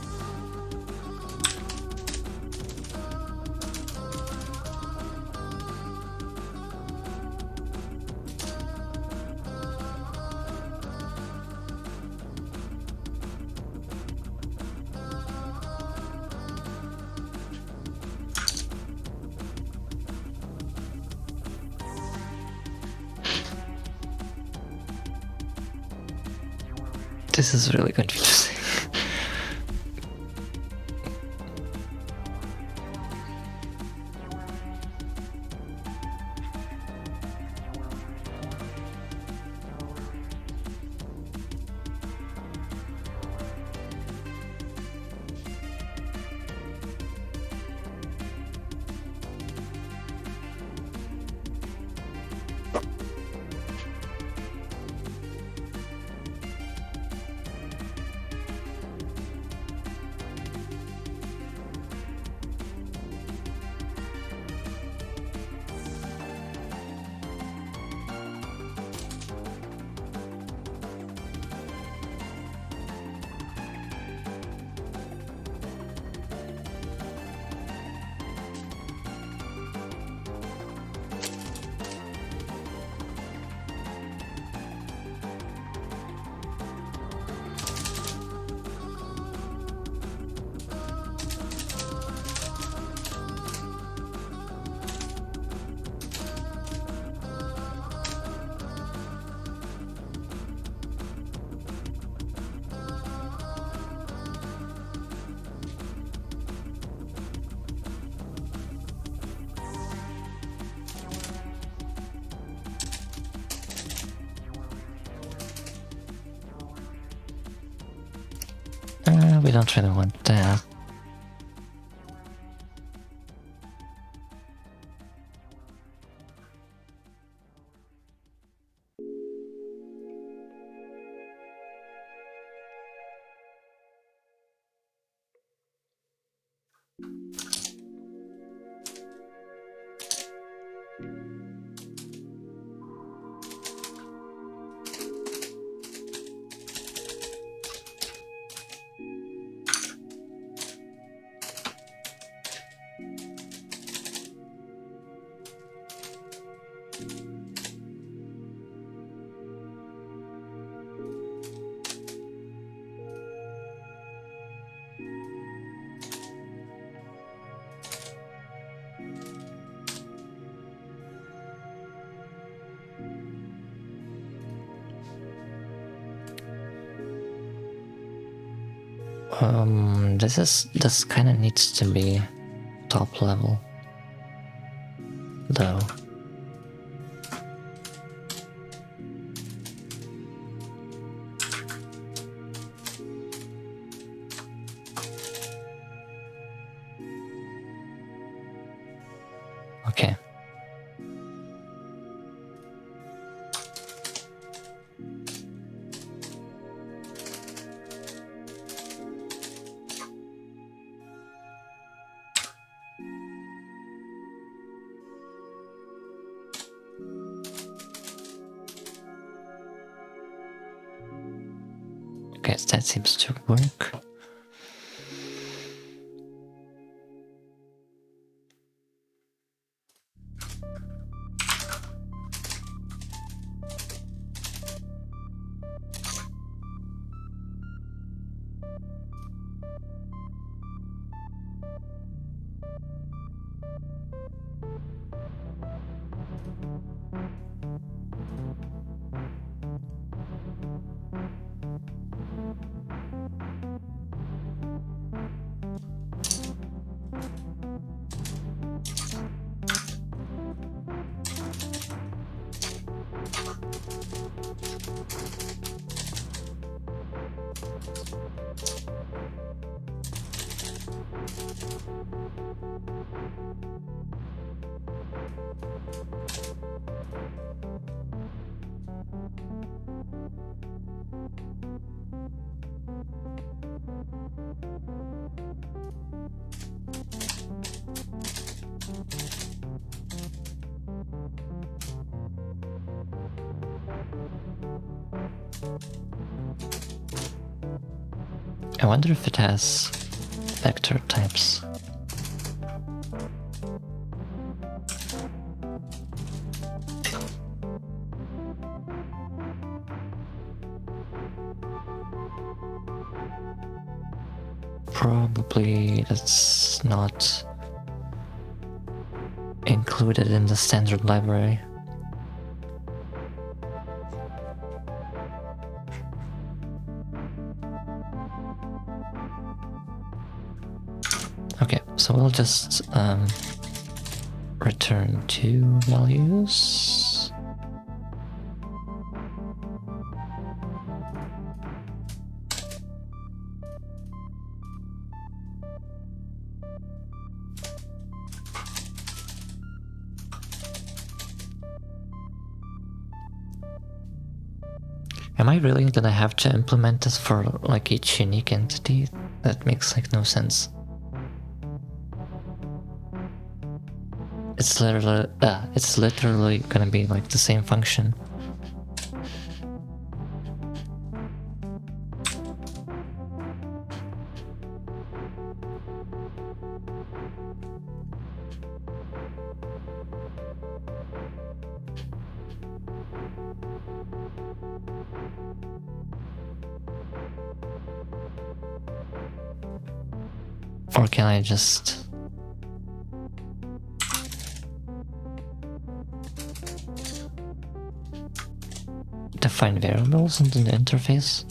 A: This is really confusing. We don't really want that. This kind of needs to be top level, though. Okay. Okay, that seems to work. I wonder if it has vector types. Probably it's not included in the standard library. Okay, so we'll just return two values. Am I really gonna have to implement this for like each unique entity? That makes like no sense. It's literally gonna be like the same function. Or can I just... define variables in the interface?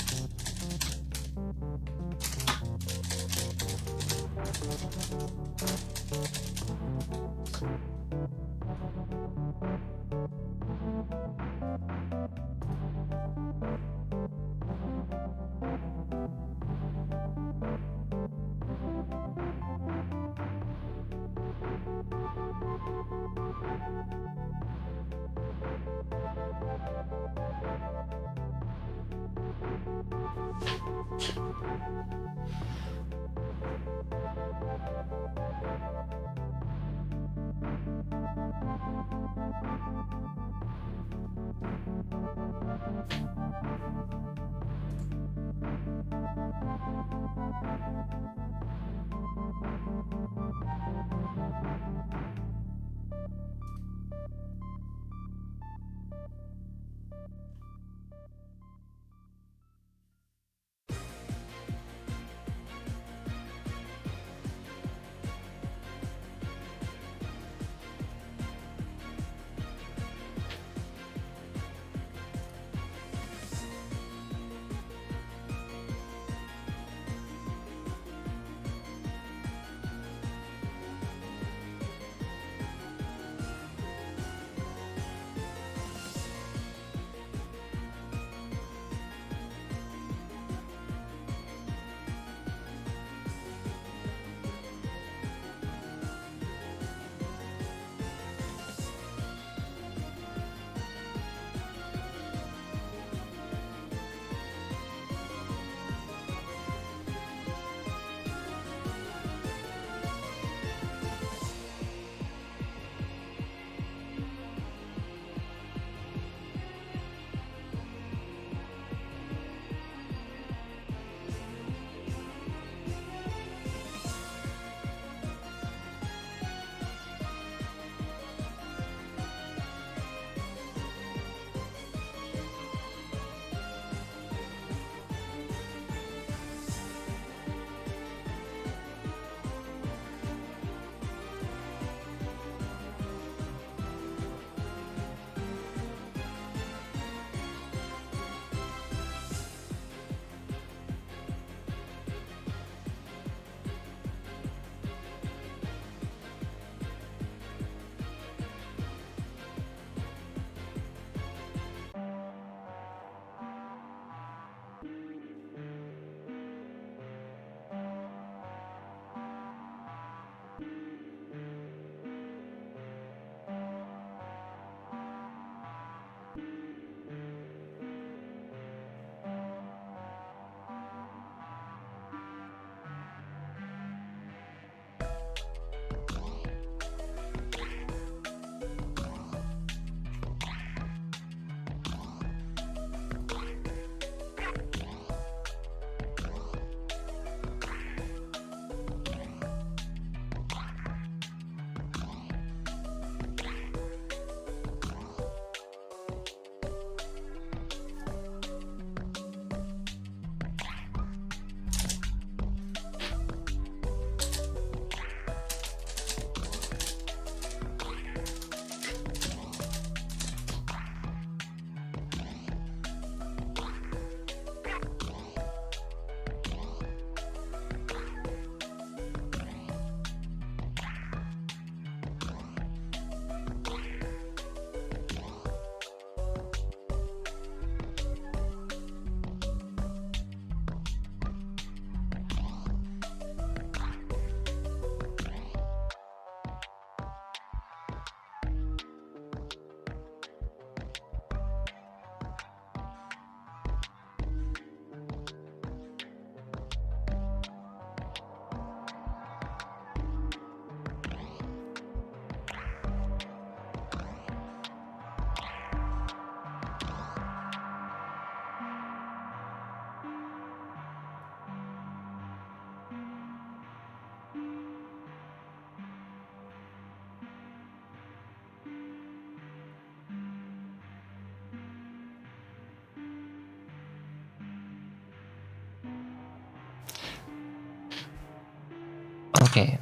A: Okay.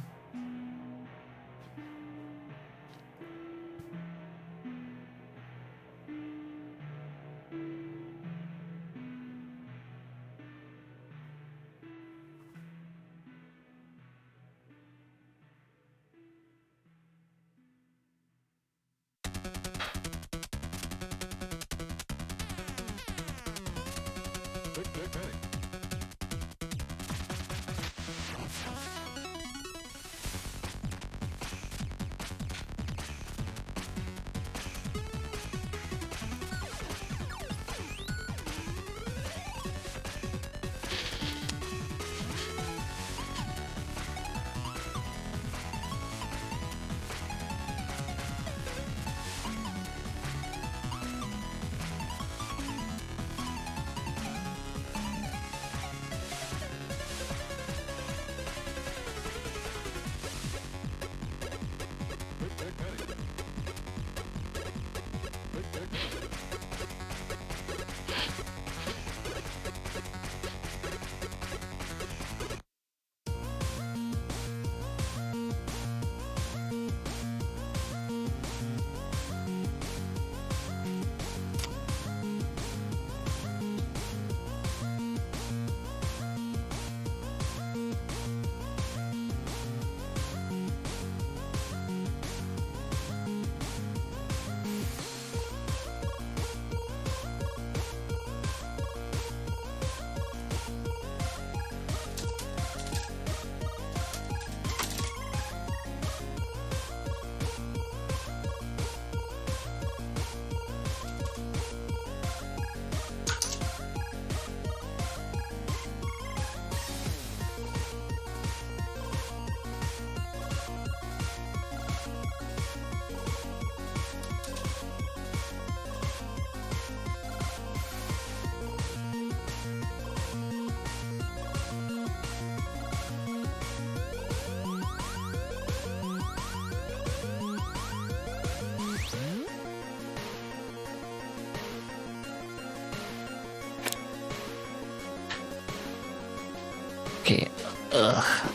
A: Okay. Ugh.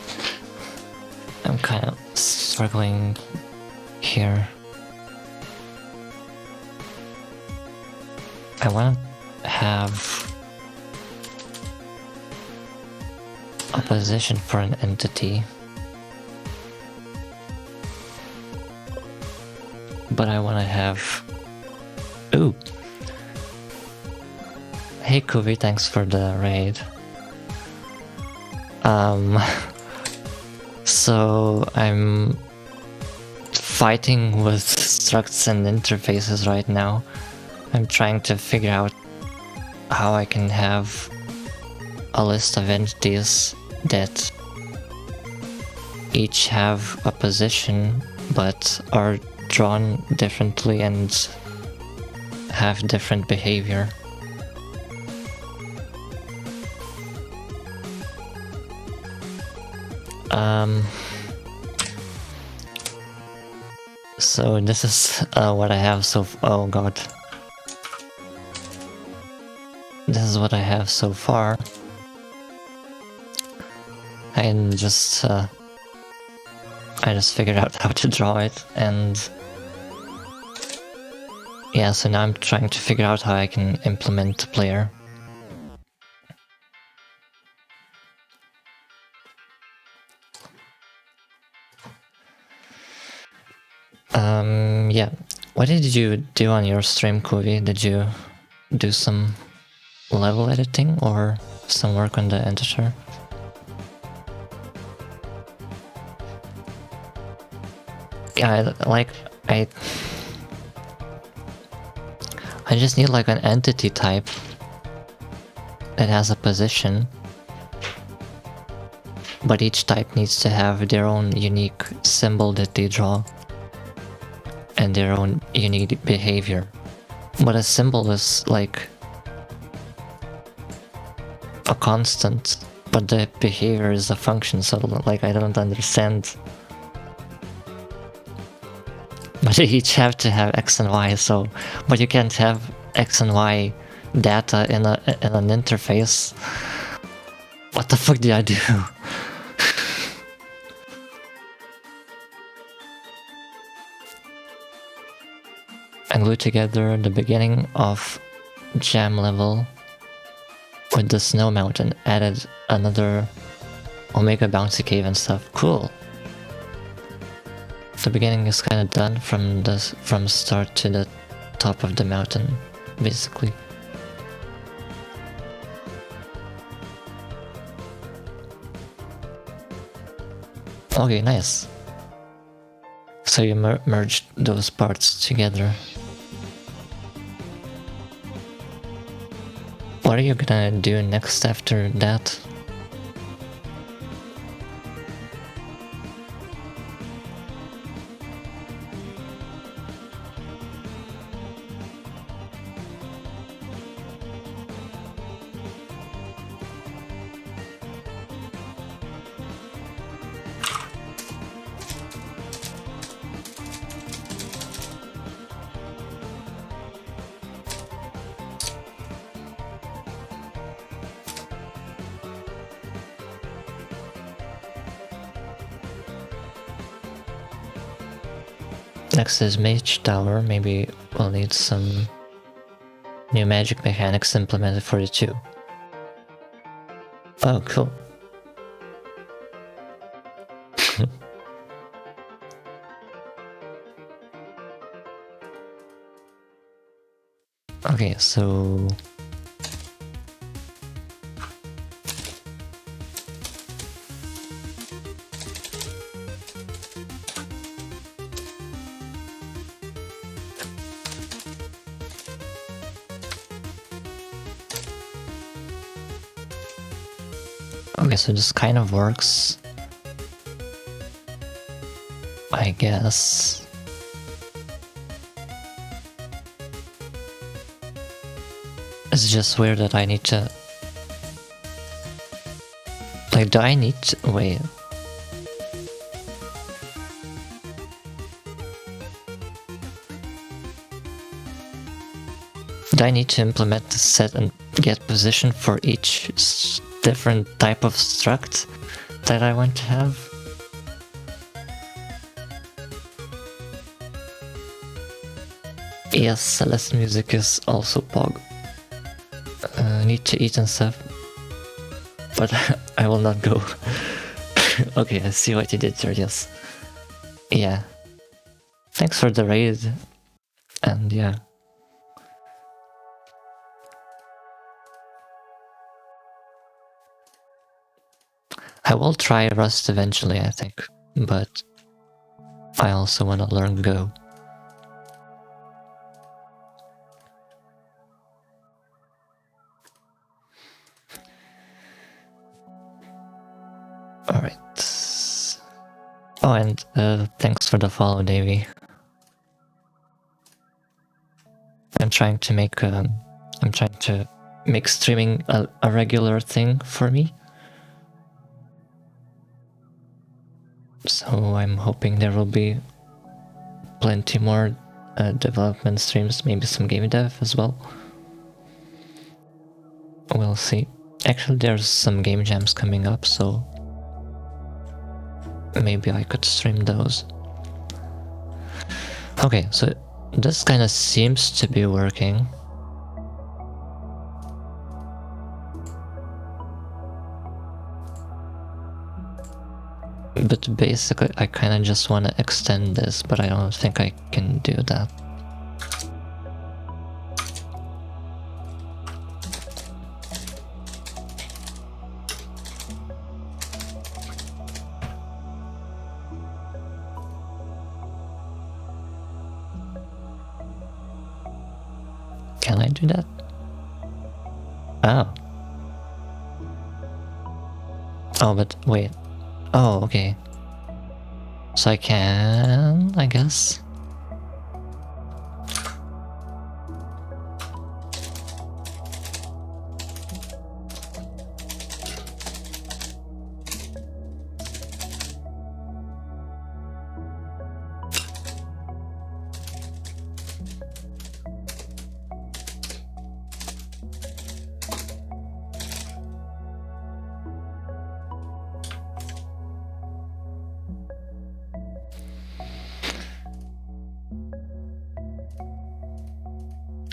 A: I'm kind of struggling here. I want to have a position for an entity, but I want to have... Ooh! Hey Kuvi, thanks for the raid. So I'm fighting with structs and interfaces right now. I'm trying to figure out how I can have a list of entities that each have a position but are drawn differently and have different behavior. So this is what I have oh god. This is what I have so far. I just figured out how to draw it, and yeah, so now I'm trying to figure out how I can implement the player. Yeah. What did you do on your stream, Kuvi? Did you do some level editing or some work on the editor? Yeah, I just need like an entity type that has a position, but each type needs to have their own unique symbol that they draw and their own unique behavior. But a symbol is like a constant, but the behavior is a function, so like I don't understand. But they each have to have X and Y, so but you can't have X and Y data in an interface. What the fuck did I do? I glued together the beginning of Jam level with the Snow Mountain, added another Omega Bouncy Cave and stuff. Cool. The beginning is kind of done from start to the top of the mountain, basically. Okay, nice. So you merged those parts together. What are you gonna do next after that? Next is Mage Tower. Maybe we'll need some new magic mechanics implemented for it too. Oh, cool. Okay, so... Okay, so this kind of works, I guess. It's just weird that I need to... Like, do I need to... Wait. Do I need to implement the set and get position for each different type of struct that I want to have? Yes, Celeste music is also Pog. Need to eat and stuff. But I will not go. Okay, I see what you did there, yes. Yeah. Thanks for the raid. And yeah. I will try Rust eventually, I think, but I also want to learn Go. Alright. Oh, and thanks for the follow, Davey. I'm trying to make streaming a regular thing for me. So I'm hoping there will be plenty more development streams, maybe some game dev as well. We'll see. Actually, there's some game jams coming up, so maybe I could stream those. Okay, so this kind of seems to be working. But basically, I kind of just want to extend this, but I don't think I can do that. Can I do that? Oh. Oh, but wait. Oh, okay. So I can, I guess.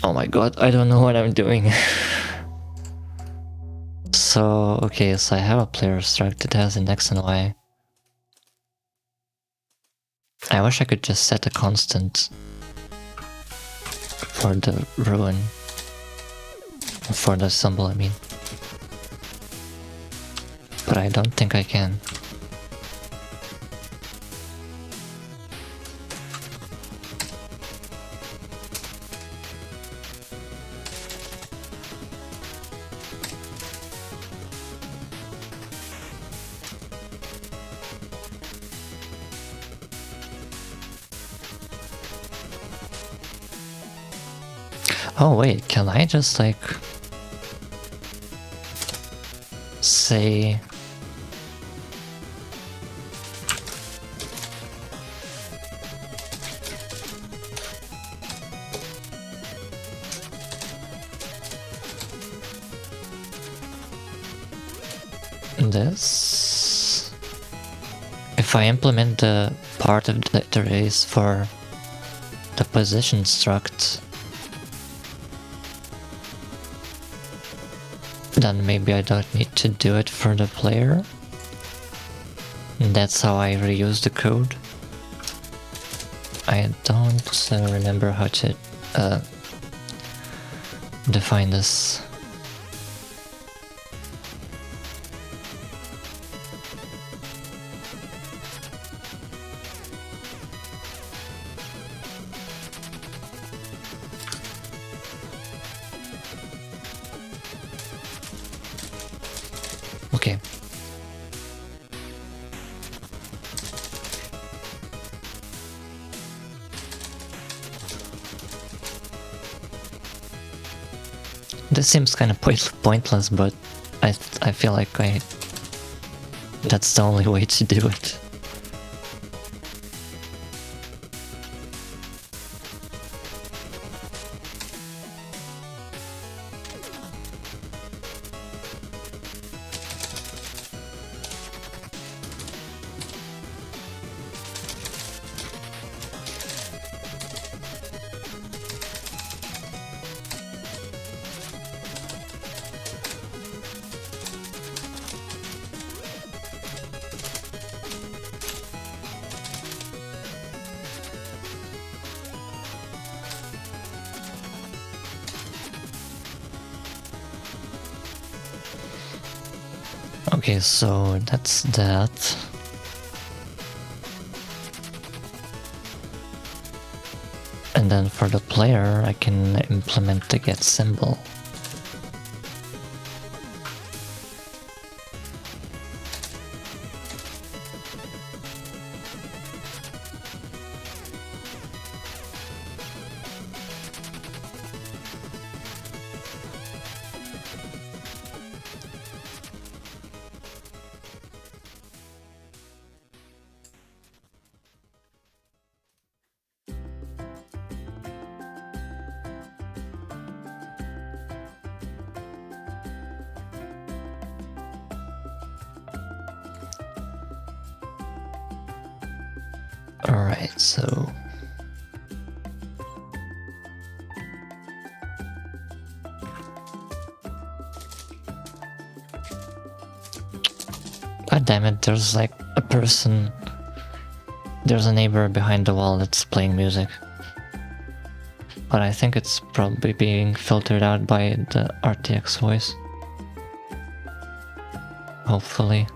A: Oh my god, I don't know what I'm doing. So, okay, so I have a player struct that has an X and Y. I wish I could just set a constant for the ruin. For the symbol, I mean. But I don't think I can. Oh wait, can I just like say this? If I implement the part of the arrays for the position struct, then maybe I don't need to do it for the player. And that's how I reuse the code. I don't remember how to define this. Okay. This seems kind of pointless, but I feel like that's the only way to do it. Okay, so that's that. And then for the player, I can implement the get symbol. Alright, so god damn it, there's like a person, there's a neighbor behind the wall that's playing music. But I think it's probably being filtered out by the RTX voice. Hopefully.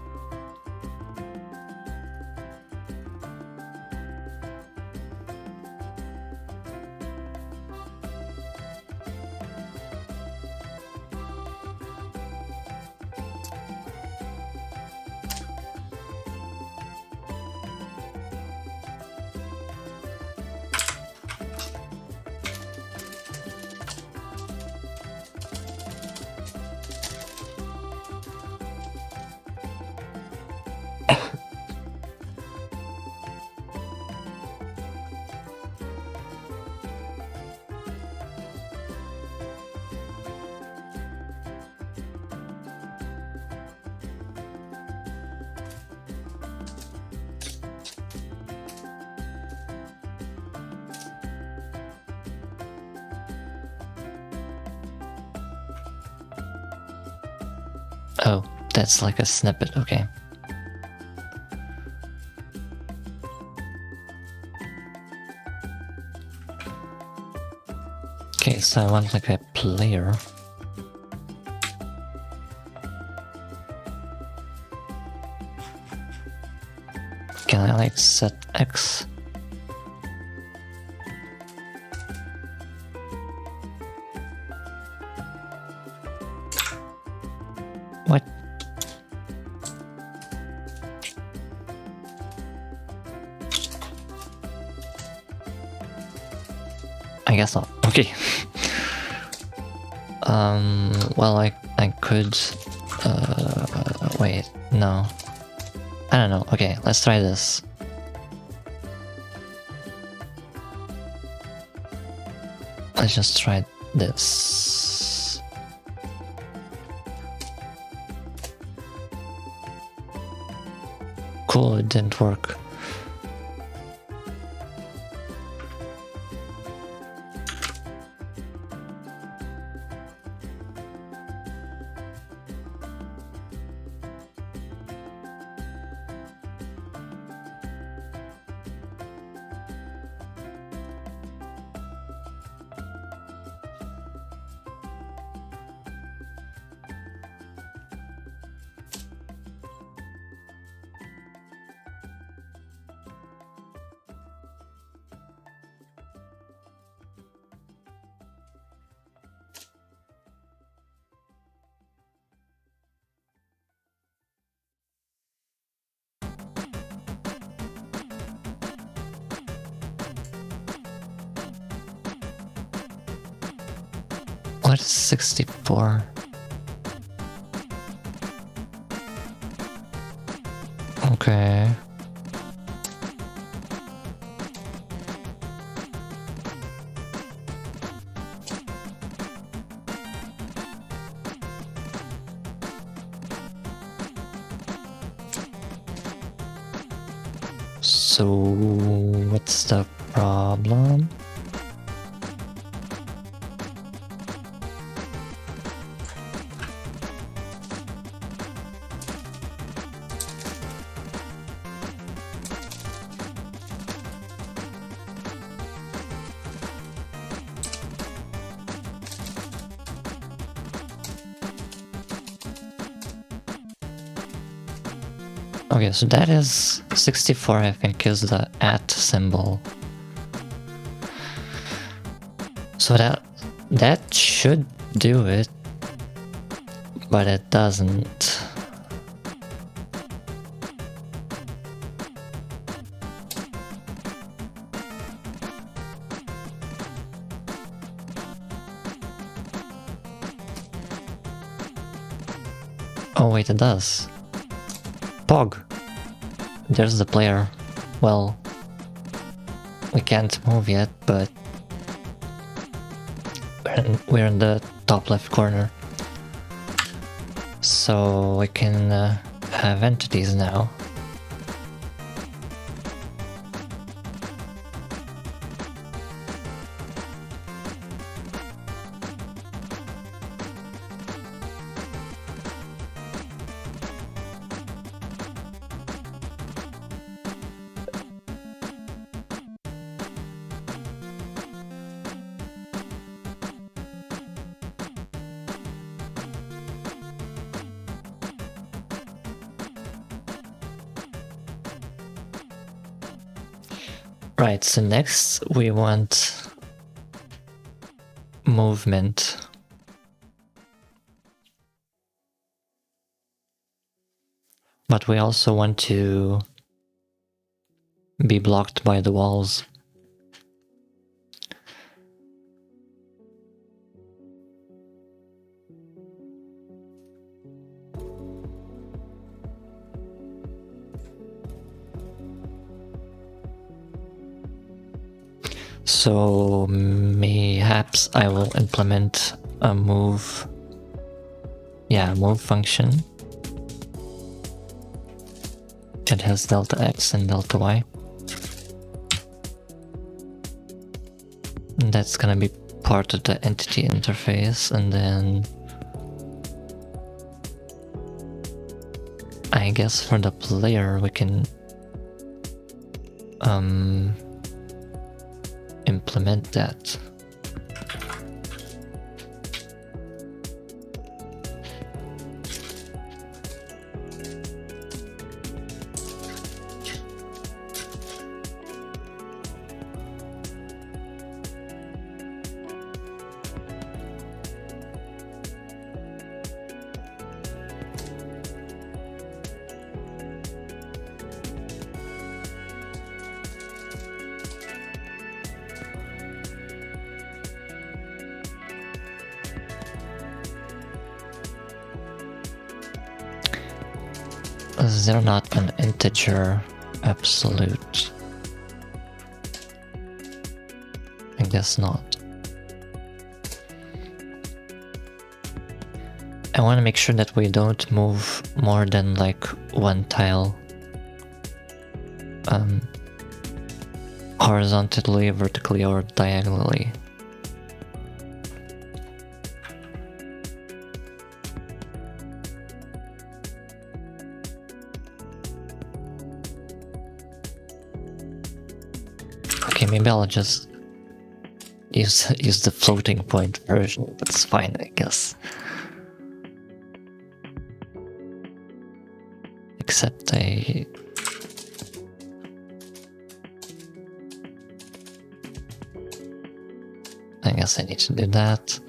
A: Oh, that's like a snippet, okay. Okay, so I want like a player. Can I like set X? What? I guess not. Okay. Well, I could. Wait, no. I don't know. Okay, let's try this. Let's just try this. Cool, it didn't work. What is 64? Okay. So, what's the problem? Okay, so that is 64, I think, is the at symbol. So that should do it, but it doesn't. Oh wait, it does. Pog! There's the player. Well, we can't move yet, but we're in the top left corner. So we can have entities now. Right, so next we want movement. But we also want to be blocked by the walls. So mayhaps I will implement a move function. It has delta x and delta y. And that's gonna be part of the entity interface, and then I guess for the player we can implement that. Is there not an integer absolute? I guess not. I want to make sure that we don't move more than like one tile horizontally, vertically, or diagonally. Okay, maybe I'll just use the floating point version. That's fine, I guess. Except I guess I need to do that.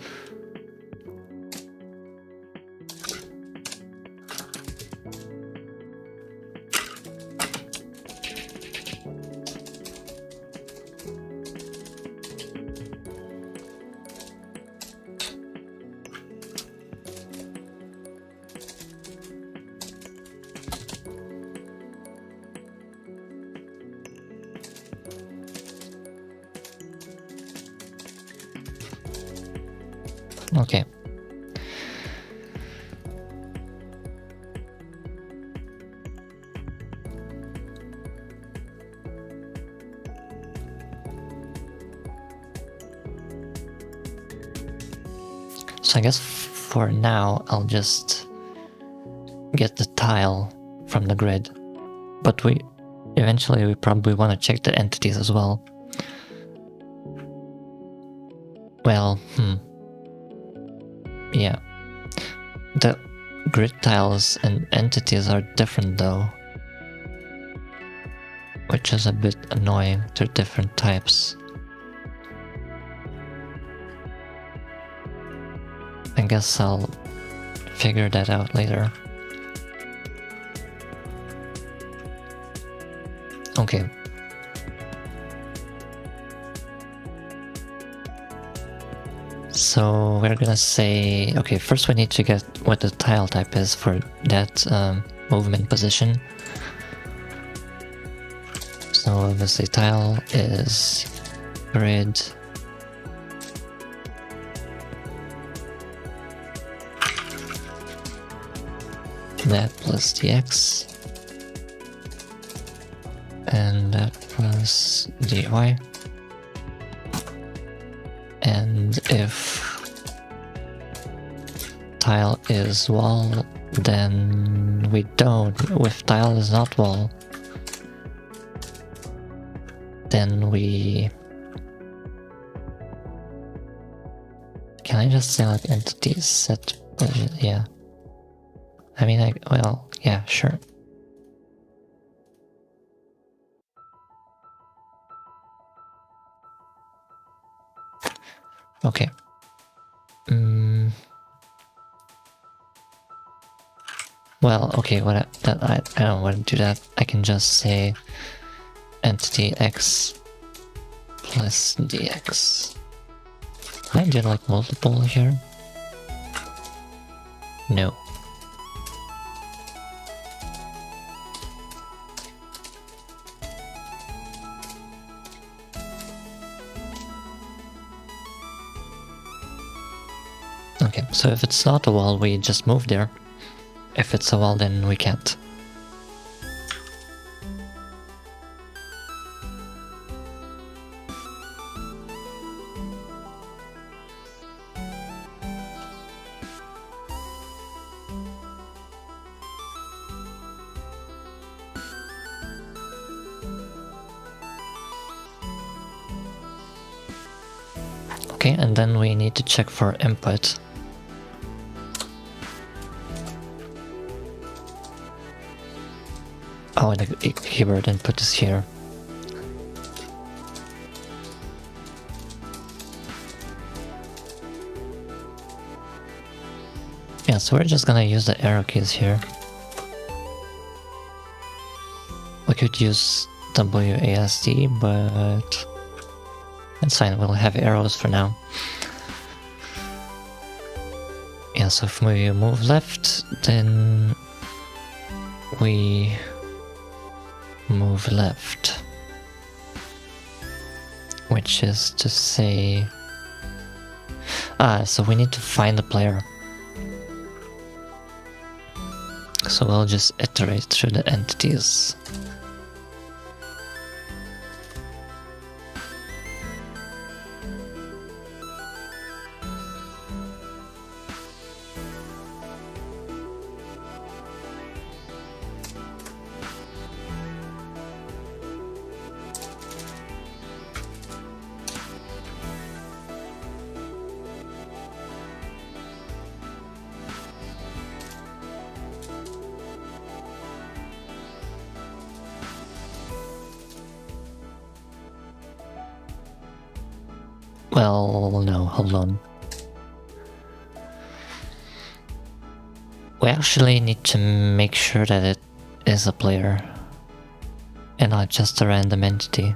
A: Okay. So I guess for now I'll just get the tile from the grid, but eventually we probably want to check the entities as well. Well, yeah. The grid tiles and entities are different though, which is a bit annoying. They're different types. I guess I'll figure that out later. Okay. So we're gonna say, okay, first we need to get what the tile type is for that movement position. So obviously tile is grid that plus dx and that plus dy. And if tile is wall, then we don't. If tile is not wall, then we... Can I just select entities set? Yeah. I mean, well, yeah, sure. Okay. Well, okay, I don't want to do that. I can just say entity x plus dx. Can I do like multiple here? No. Okay, so if it's not a wall, we just move there. If it's a wall, then we can't. Okay, and then we need to check for input. Oh, the keyboard input is here. Yeah, so we're just gonna use the arrow keys here. We could use WASD, but it's fine, we'll have arrows for now. Yeah, so if we move left, then we move left. Which is to say... so we need to find the player. So we'll just iterate through the entities. Well, no, hold on. We actually need to make sure that it is a player and not just a random entity.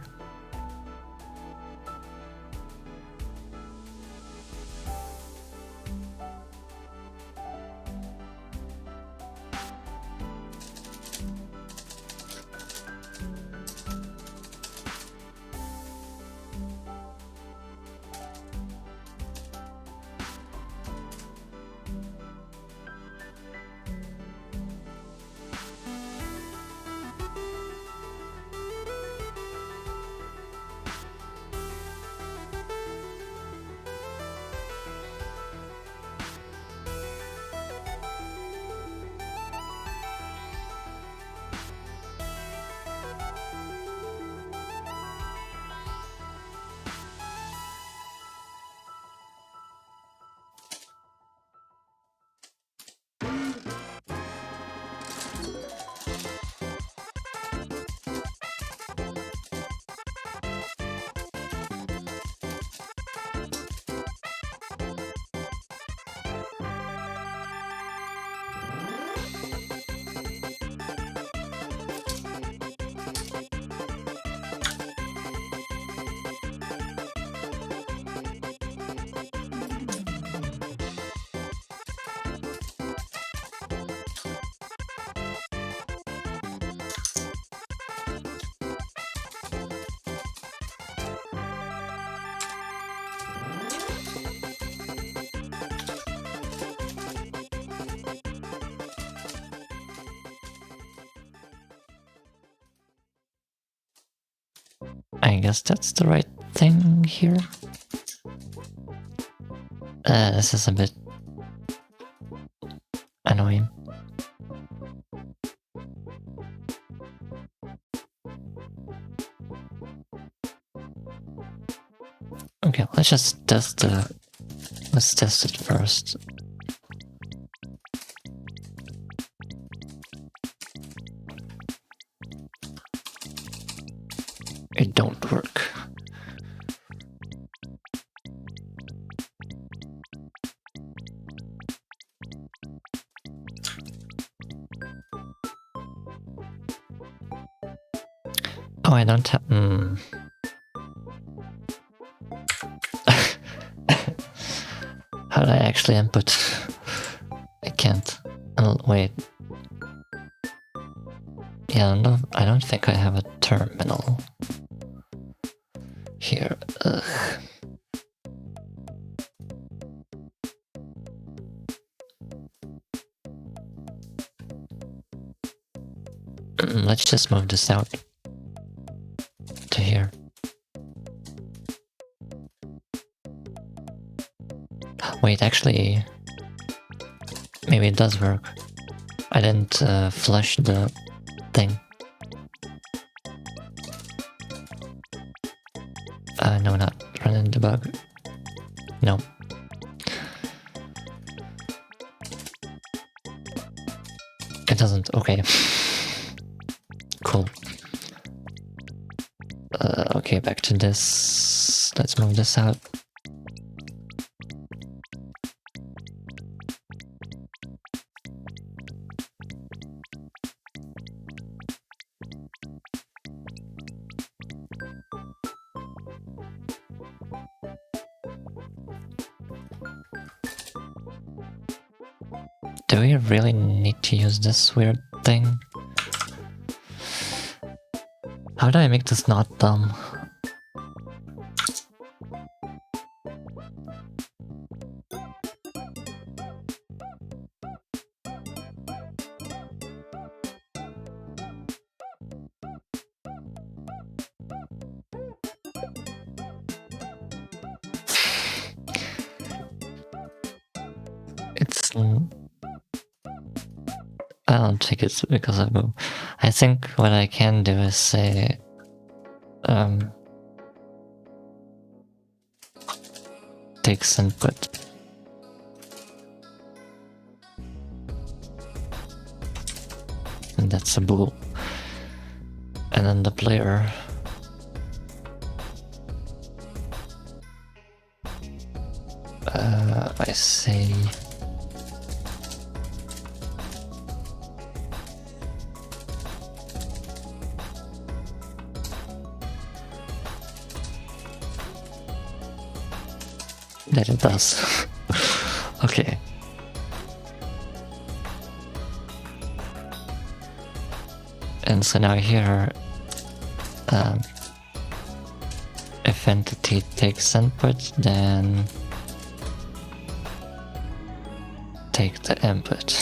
A: I guess that's the right thing here. This is a bit annoying. Okay, let's just test let's test it first. It don't work. Oh, I don't have... How do I actually input? I can't. Oh, wait. Yeah, no, I don't think I have a terminal here. Ugh. Let's just move this out to here. Wait, actually, maybe it does work. I didn't flush the thing. No, not run in debug. doesn't. Okay. Cool. Okay, back to this. Let's move this out. Do we really need to use this weird thing? How do I make this not dumb? It's... I don't think it's because I move. I think what I can do is say... takes input. And that's a bool. And then the player... I say... that it does. Okay. And so now here, if entity takes input, then take the input.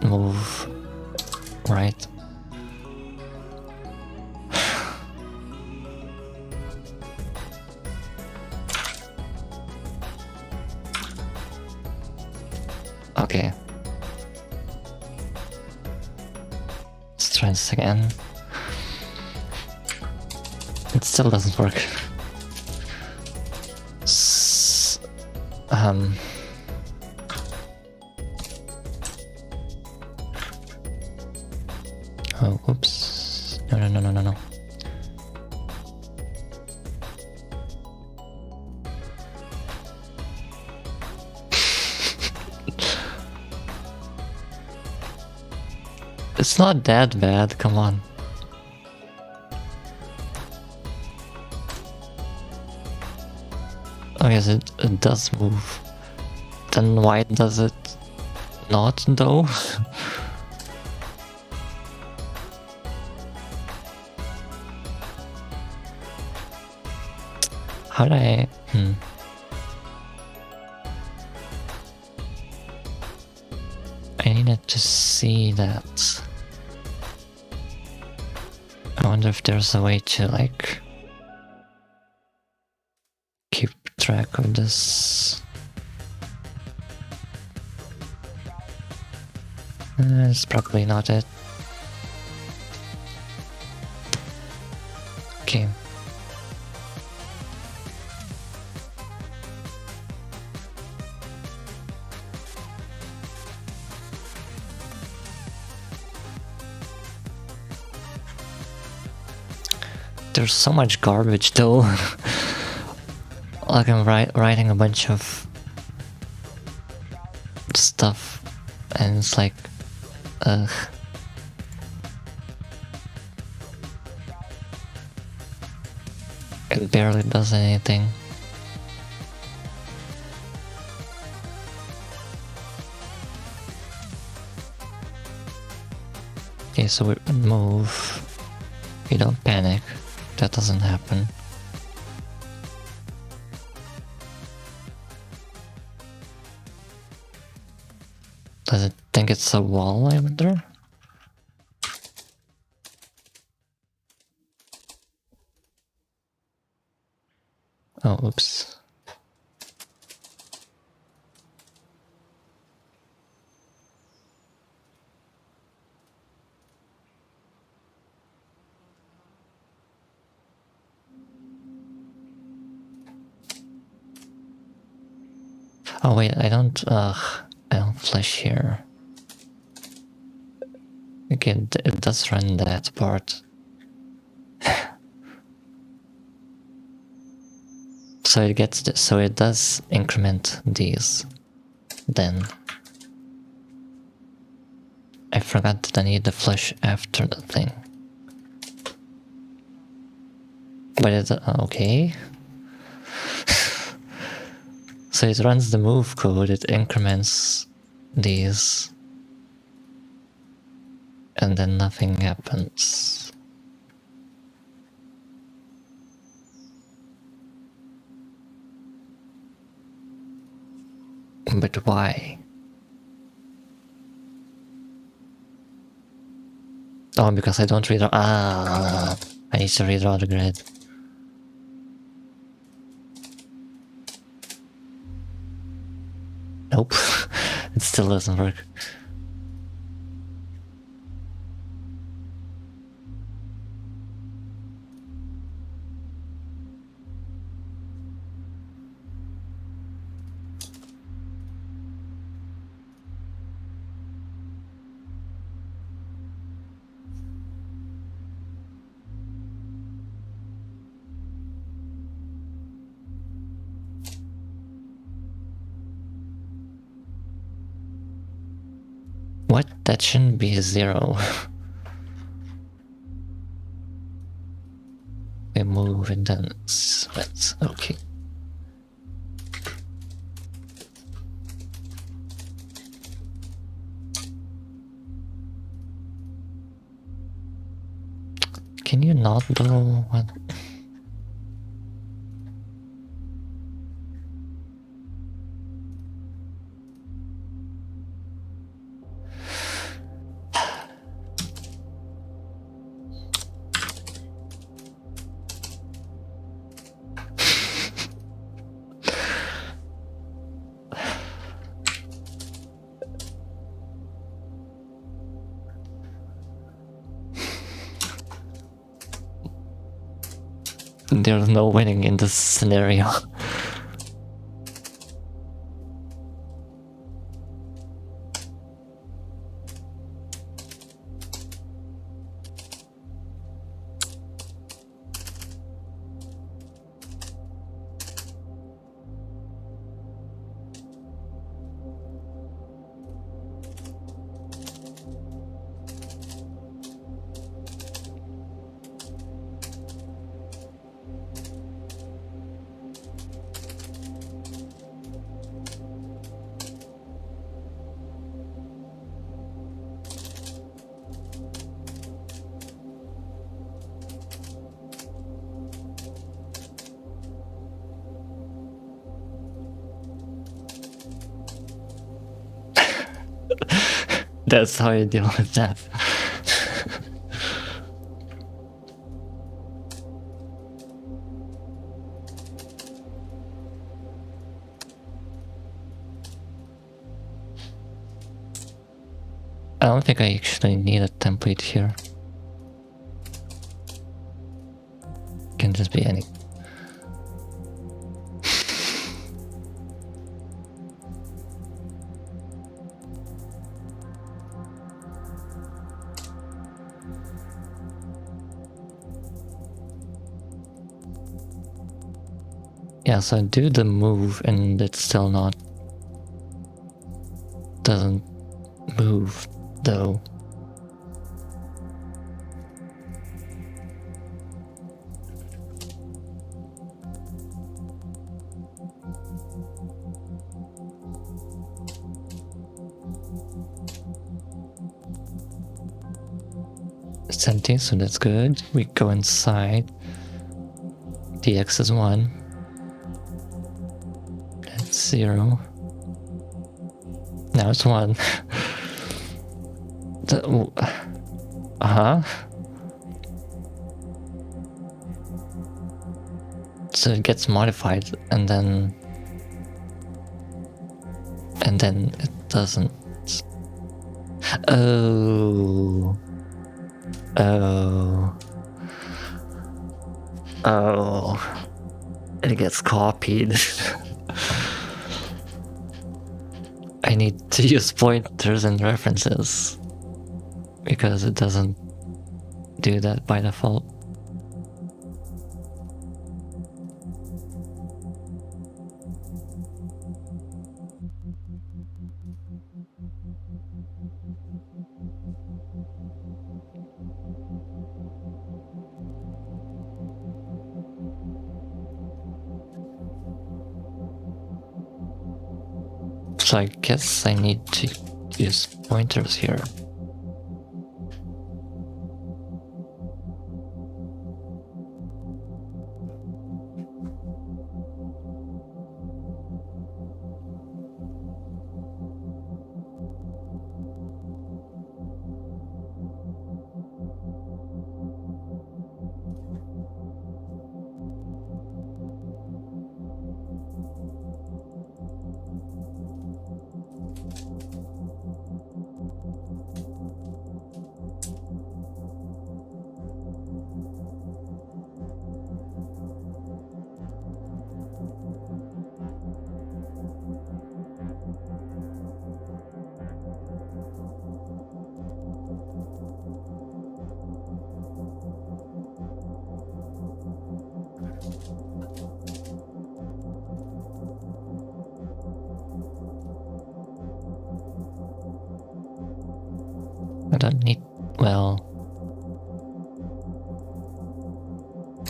A: Move right. Okay. Let's try this again. It still doesn't work. Oh, oops. No. It's not that bad, come on. Oh yes, it does move. Then why does it not though? How do I... I needed to see that. I wonder if there's a way to like keep track of this. It's probably not it. Okay. There's so much garbage though. Like I'm writing a bunch of stuff and it's like, ugh. It barely does anything. Okay, so we move. We don't panic. That doesn't happen. Does it think it's a wall, I wonder? Oh, oops. Oh wait, I don't flash here. Okay, it does run that part. So it gets so it does increment these. Then I forgot that I need the flush after the thing. But it's okay. So it runs the move code, it increments these, and then nothing happens. But why? Oh, because I don't redraw. I need to redraw the grid. Nope, it still doesn't work. What? That shouldn't be 0. We move and then let's okay. Can you not do what? There's no winning in this scenario. That's how you deal with that. I don't think I actually need a template here. Can just be any. Yeah, so I do the move and it's still not... doesn't move though. It's empty, so that's good. We go inside. Dx is 1. That's 0. Now it's 1. So it gets modified and then it doesn't. Oh. It gets copied. I need to use pointers and references. because it doesn't do that by default. So I guess I need to use pointers here. I don't need, well,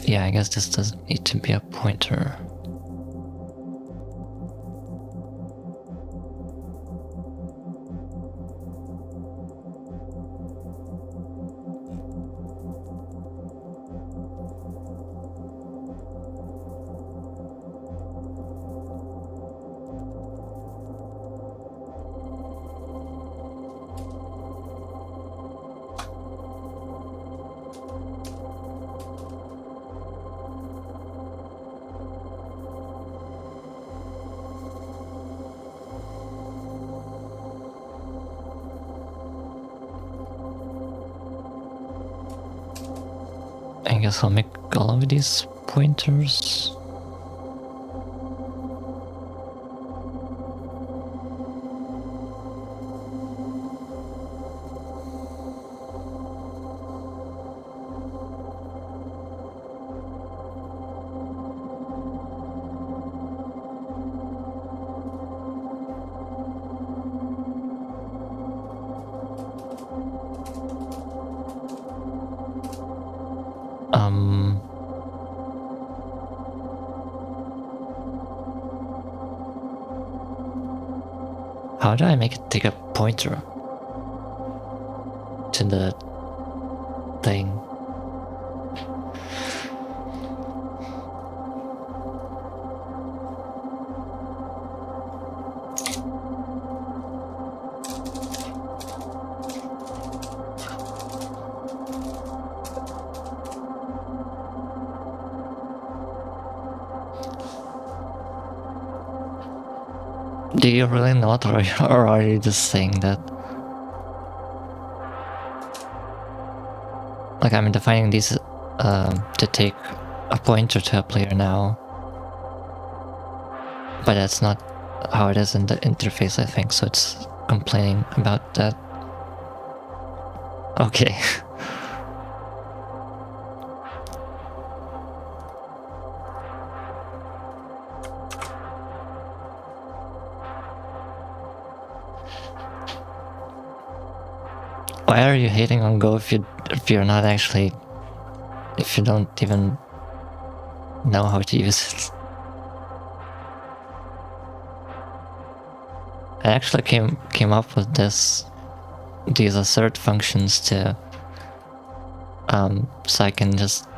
A: yeah, I guess this doesn't need to be a pointer. I guess I'll make all of these pointers. How do I make it take a pointer to the thing? Do you really not, or are you just saying that? Like, I'm defining these to take a pointer to a player now, but that's not how it is in the interface, I think, so it's complaining about that. Okay. Why are you hating on Go if you're not actually, if you don't even know how to use it? I actually came up with these assert functions to so I can just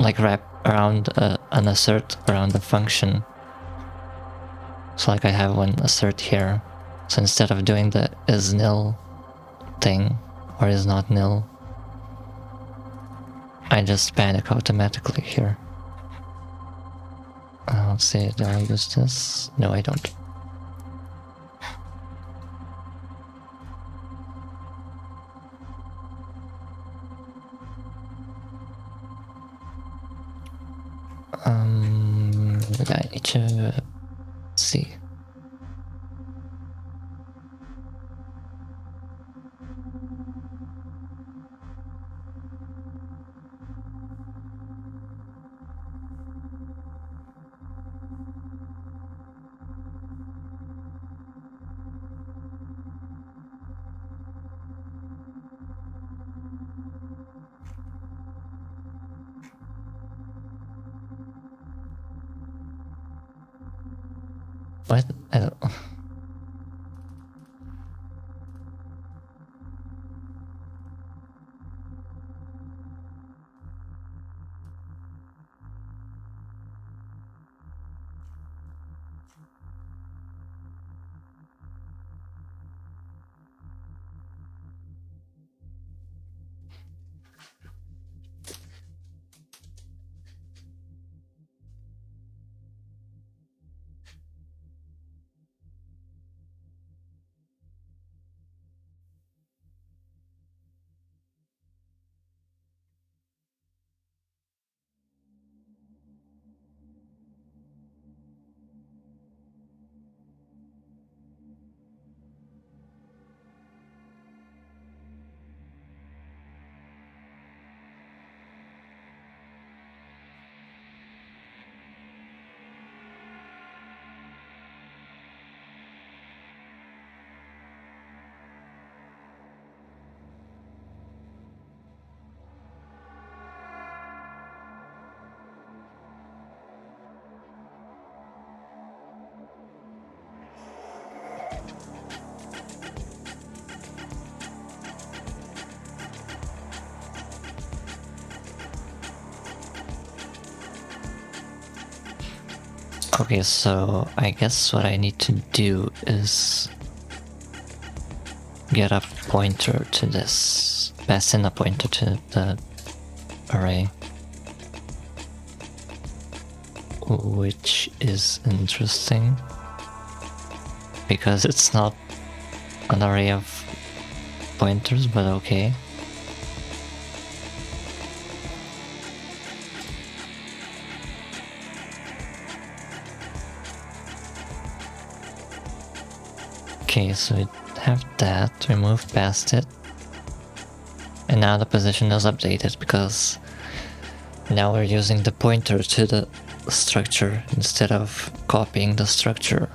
A: like wrap around an assert around a function. So like I have one assert here. So instead of doing the is nil thing or is not nil, I just panic automatically here. Let's see, do I use this? No, I don't. I need to see. What? I don't... Okay, so I guess what I need to do is get a pointer to this, pass in a pointer to the array, which is interesting because it's not an array of pointers, but okay. Okay, so we have that, we move past it, and now the position is updated because now we're using the pointer to the structure instead of copying the structure.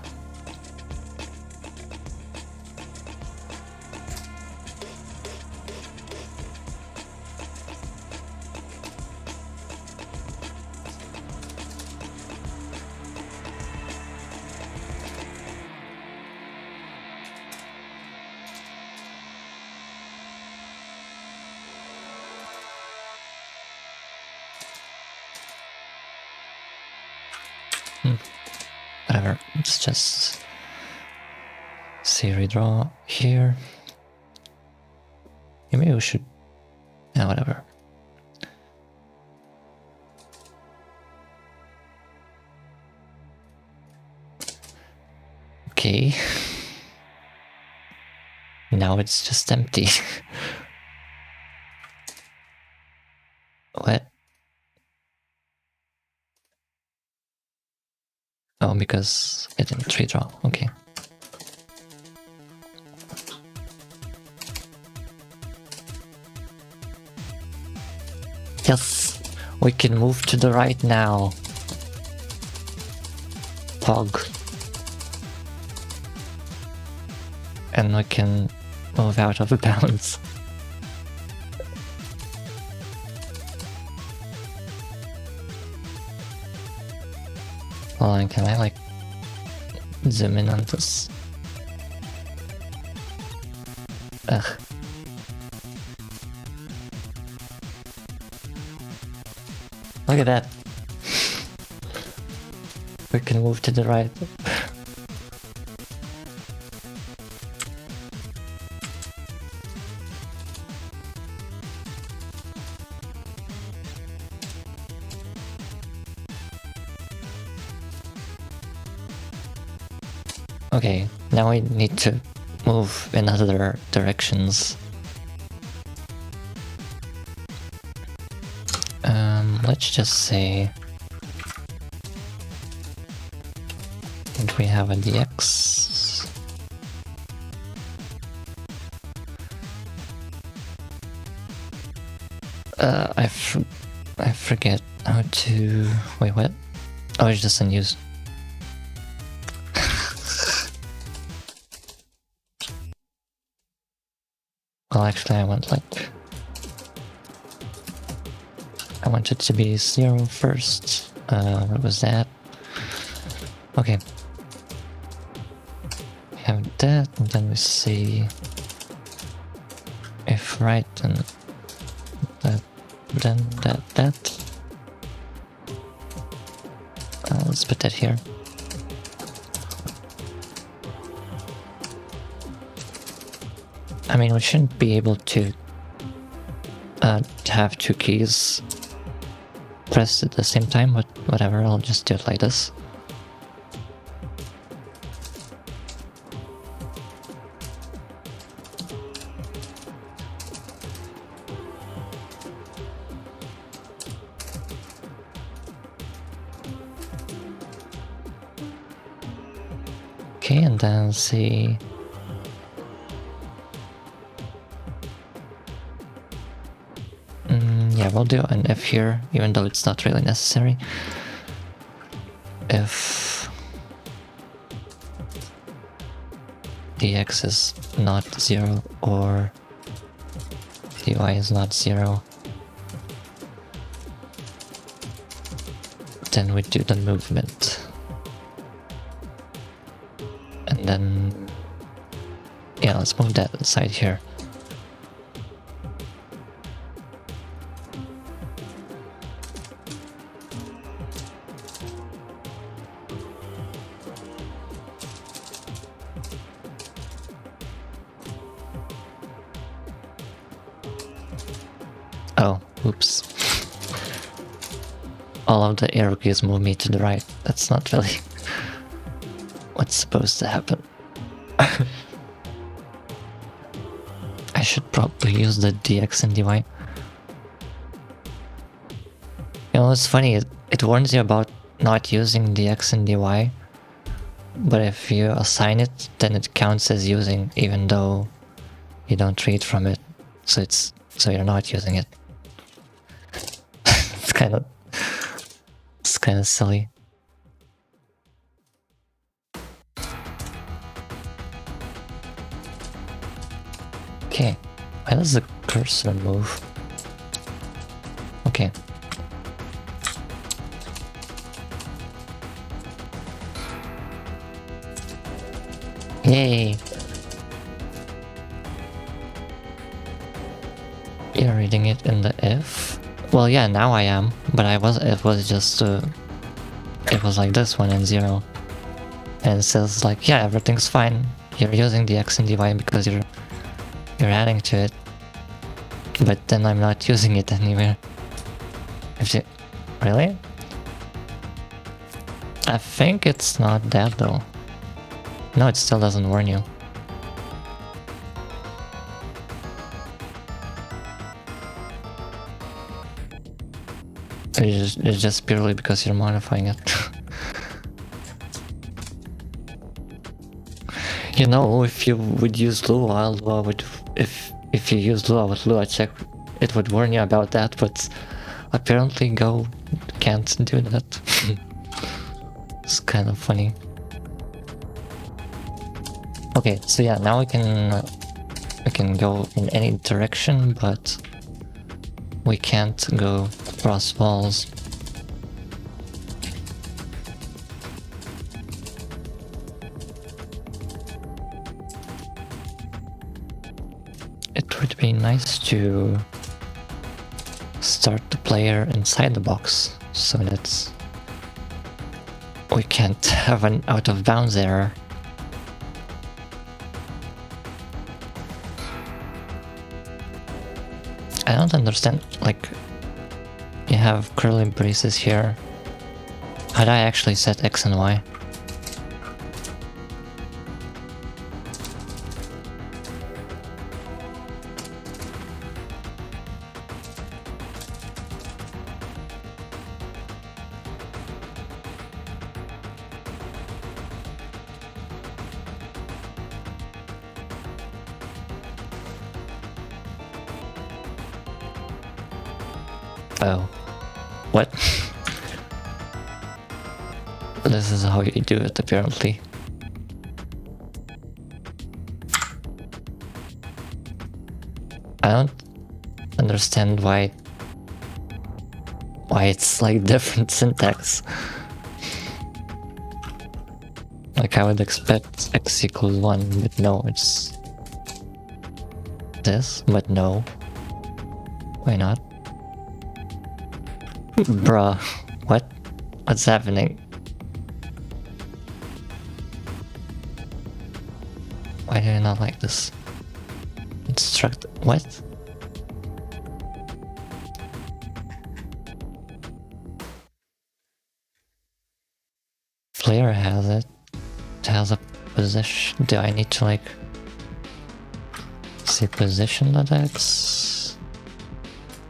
A: Whatever, let's just see redraw here. Yeah, maybe we should, yeah, whatever. Okay. Now it's just empty. What? Oh, because it didn't redraw. Okay. Yes, we can move to the right now. Pog. And we can move out of bounds. Hold on, can I like zoom in on this? Ugh. Look at that. We can move to the right. Okay, now we need to move in other directions. Let's just say that we have a dx. I forget how to... Wait, what? Oh, it's just unused. Well, actually, I want like... I want it to be 0 first. What was that? Okay. have that, and then we see if right, then that, then that. Let's put that here. I mean, we shouldn't be able to have two keys pressed at the same time, but whatever, I'll just do it like this. Okay, and then see. Yeah, we'll do an if here, even though it's not really necessary. If dx is not 0 or dy is not 0, then we do the movement. And then, yeah, let's move that inside here. Oh, oops. All of the arrow keys move me to the right. That's not really what's supposed to happen. I should probably use the dx and dy. You know, it's funny, it warns you about not using dx and dy, but if you assign it, then it counts as using, even though you don't read from it. So you're not using it. It's kind of silly. Okay, why does the cursor move? Okay. Yay! You're reading it in the if? Well, yeah, now I am, but it was just, it was like this, 1 and 0. And it says like, yeah, everything's fine. You're using the x and dy because you're adding to it. But then I'm not using it anywhere. Really? I think it's not that though. No, it still doesn't warn you. It's just purely because you're modifying it. You know, if you would use Lua would, if you use Lua with Lua check, it would warn you about that, but apparently Go can't do that. It's kind of funny. Okay, so yeah, now we can go in any direction, but we can't go across walls. It would be nice to start the player inside the box so that we can't have an out of bounds error. I don't understand, like, you have curly braces here. How do I actually set X and Y? Oh. What? This is how you do it, apparently. I don't understand why it's like different syntax. Like I would expect x equals 1, but no, it's this, but no. Why not? Bruh, what? What's happening? Why do I not like this? Instruct... what? Player has it. It has a position. Do I need to like... say position.x?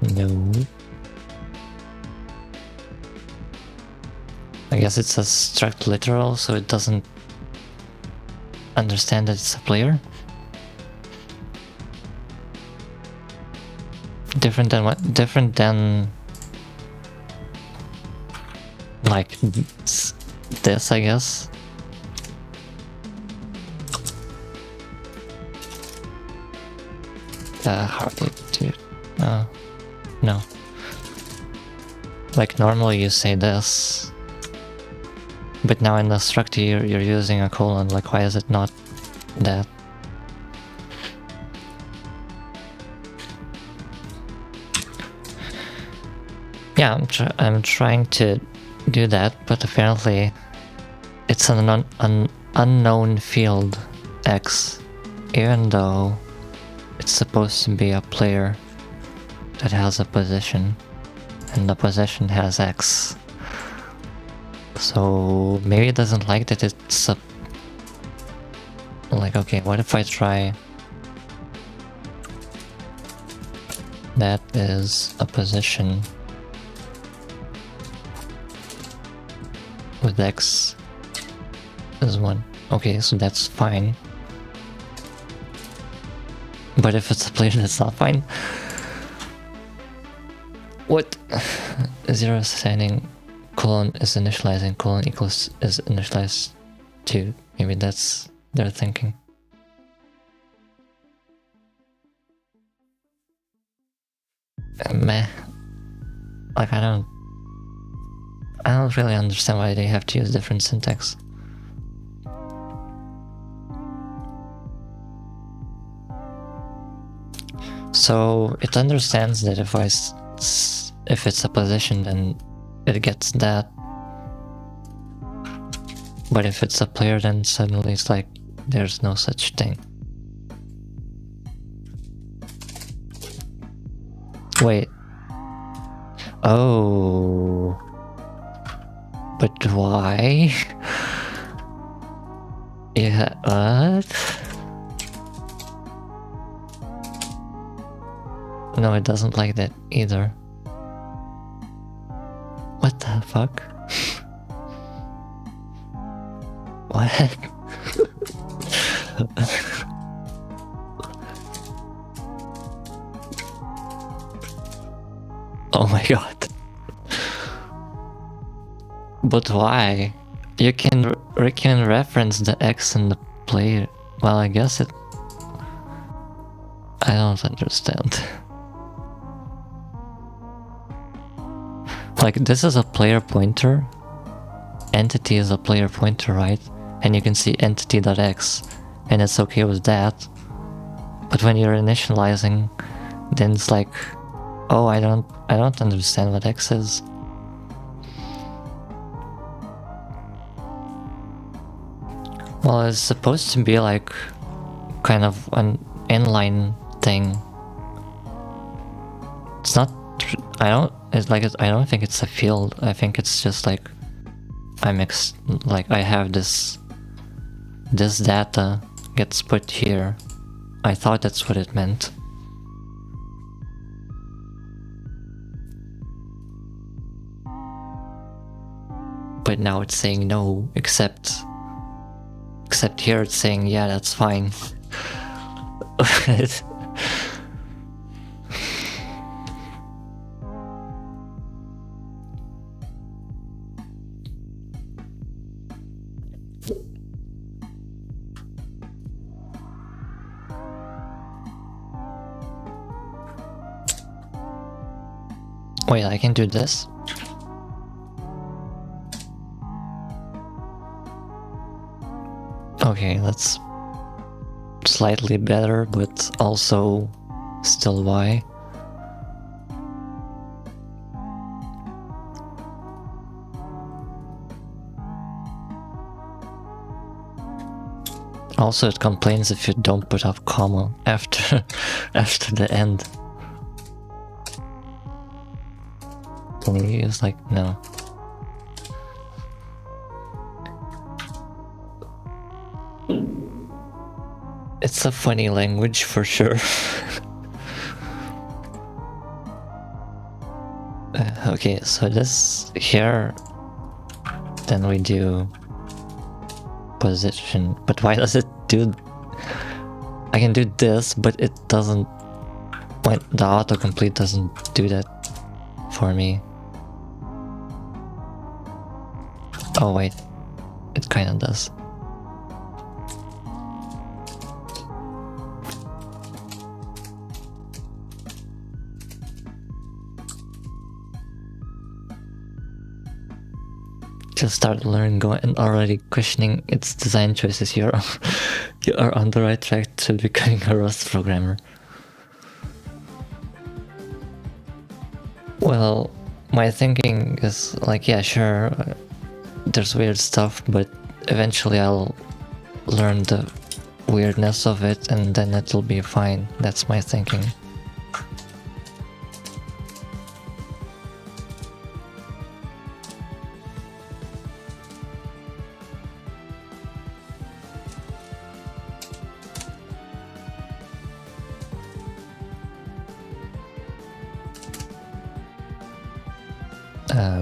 A: No. I guess it's a struct literal, so it doesn't understand that it's a player. Different than what? Different than like this, I guess. Hardly, dude. No. Like normally you say this, but now in the struct you're using a colon. Like why is it not that? Yeah, I'm trying to do that, but apparently it's an unknown field x, even though it's supposed to be a player that has a position, and the position has x. So maybe it doesn't like that it's a... like, okay, what if I try... that is a position with x is 1. Okay, so that's fine. But if it's a player, that's not fine. What? 0 is assigning, colon is initializing, colon equals is initialized to. Maybe that's their thinking. Meh. Like I don't really understand why they have to use different syntax. So it understands that if it's a position, then it gets that. But if it's a player, then suddenly it's like there's no such thing. Wait. Oh. But why? Yeah, what? No, it doesn't like that either. What the fuck? What? Oh my god. But why? You can reference the X in the player. Well, I guess it... I don't understand. Like, this is a player pointer. Entity is a player pointer, right? And you can see entity.x, and it's okay with that. But when you're initializing, then it's like, oh, I don't understand what x is. Well, it's supposed to be like kind of an inline thing. It's not. I don't think it's a field. I think it's just like I have this data gets put here. I thought that's what it meant. But now it's saying no, except here it's saying yeah, that's fine. Wait, I can do this? Okay, that's slightly better, but also still Y. Also, it complains if you don't put a comma after after the end. Can you use like no? It's a funny language for sure. Okay, so this here, then we do position, but why does it do? I can do this, but it doesn't. When the autocomplete doesn't do that for me. Oh wait, it kind of does. Just started learning Go and already questioning its design choices. You are on the right track to becoming a Rust programmer. Well, my thinking is like, yeah, sure, there's weird stuff, but eventually I'll learn the weirdness of it and then it'll be fine. That's my thinking.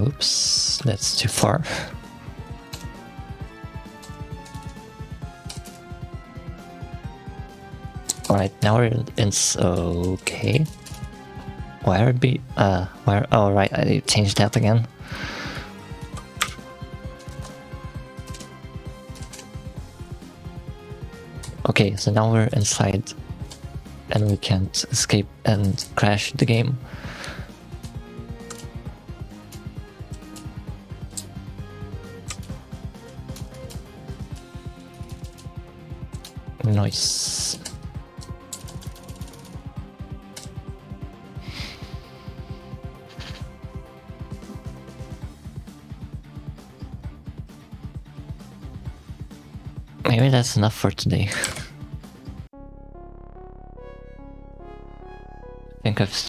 A: Oops, that's too far. Alright, now we're in. Okay. Why would be. Where? Oh, right, I changed that again. Okay, so now we're inside and we can't escape and crash the game. Nice. Maybe that's enough for today. I think I've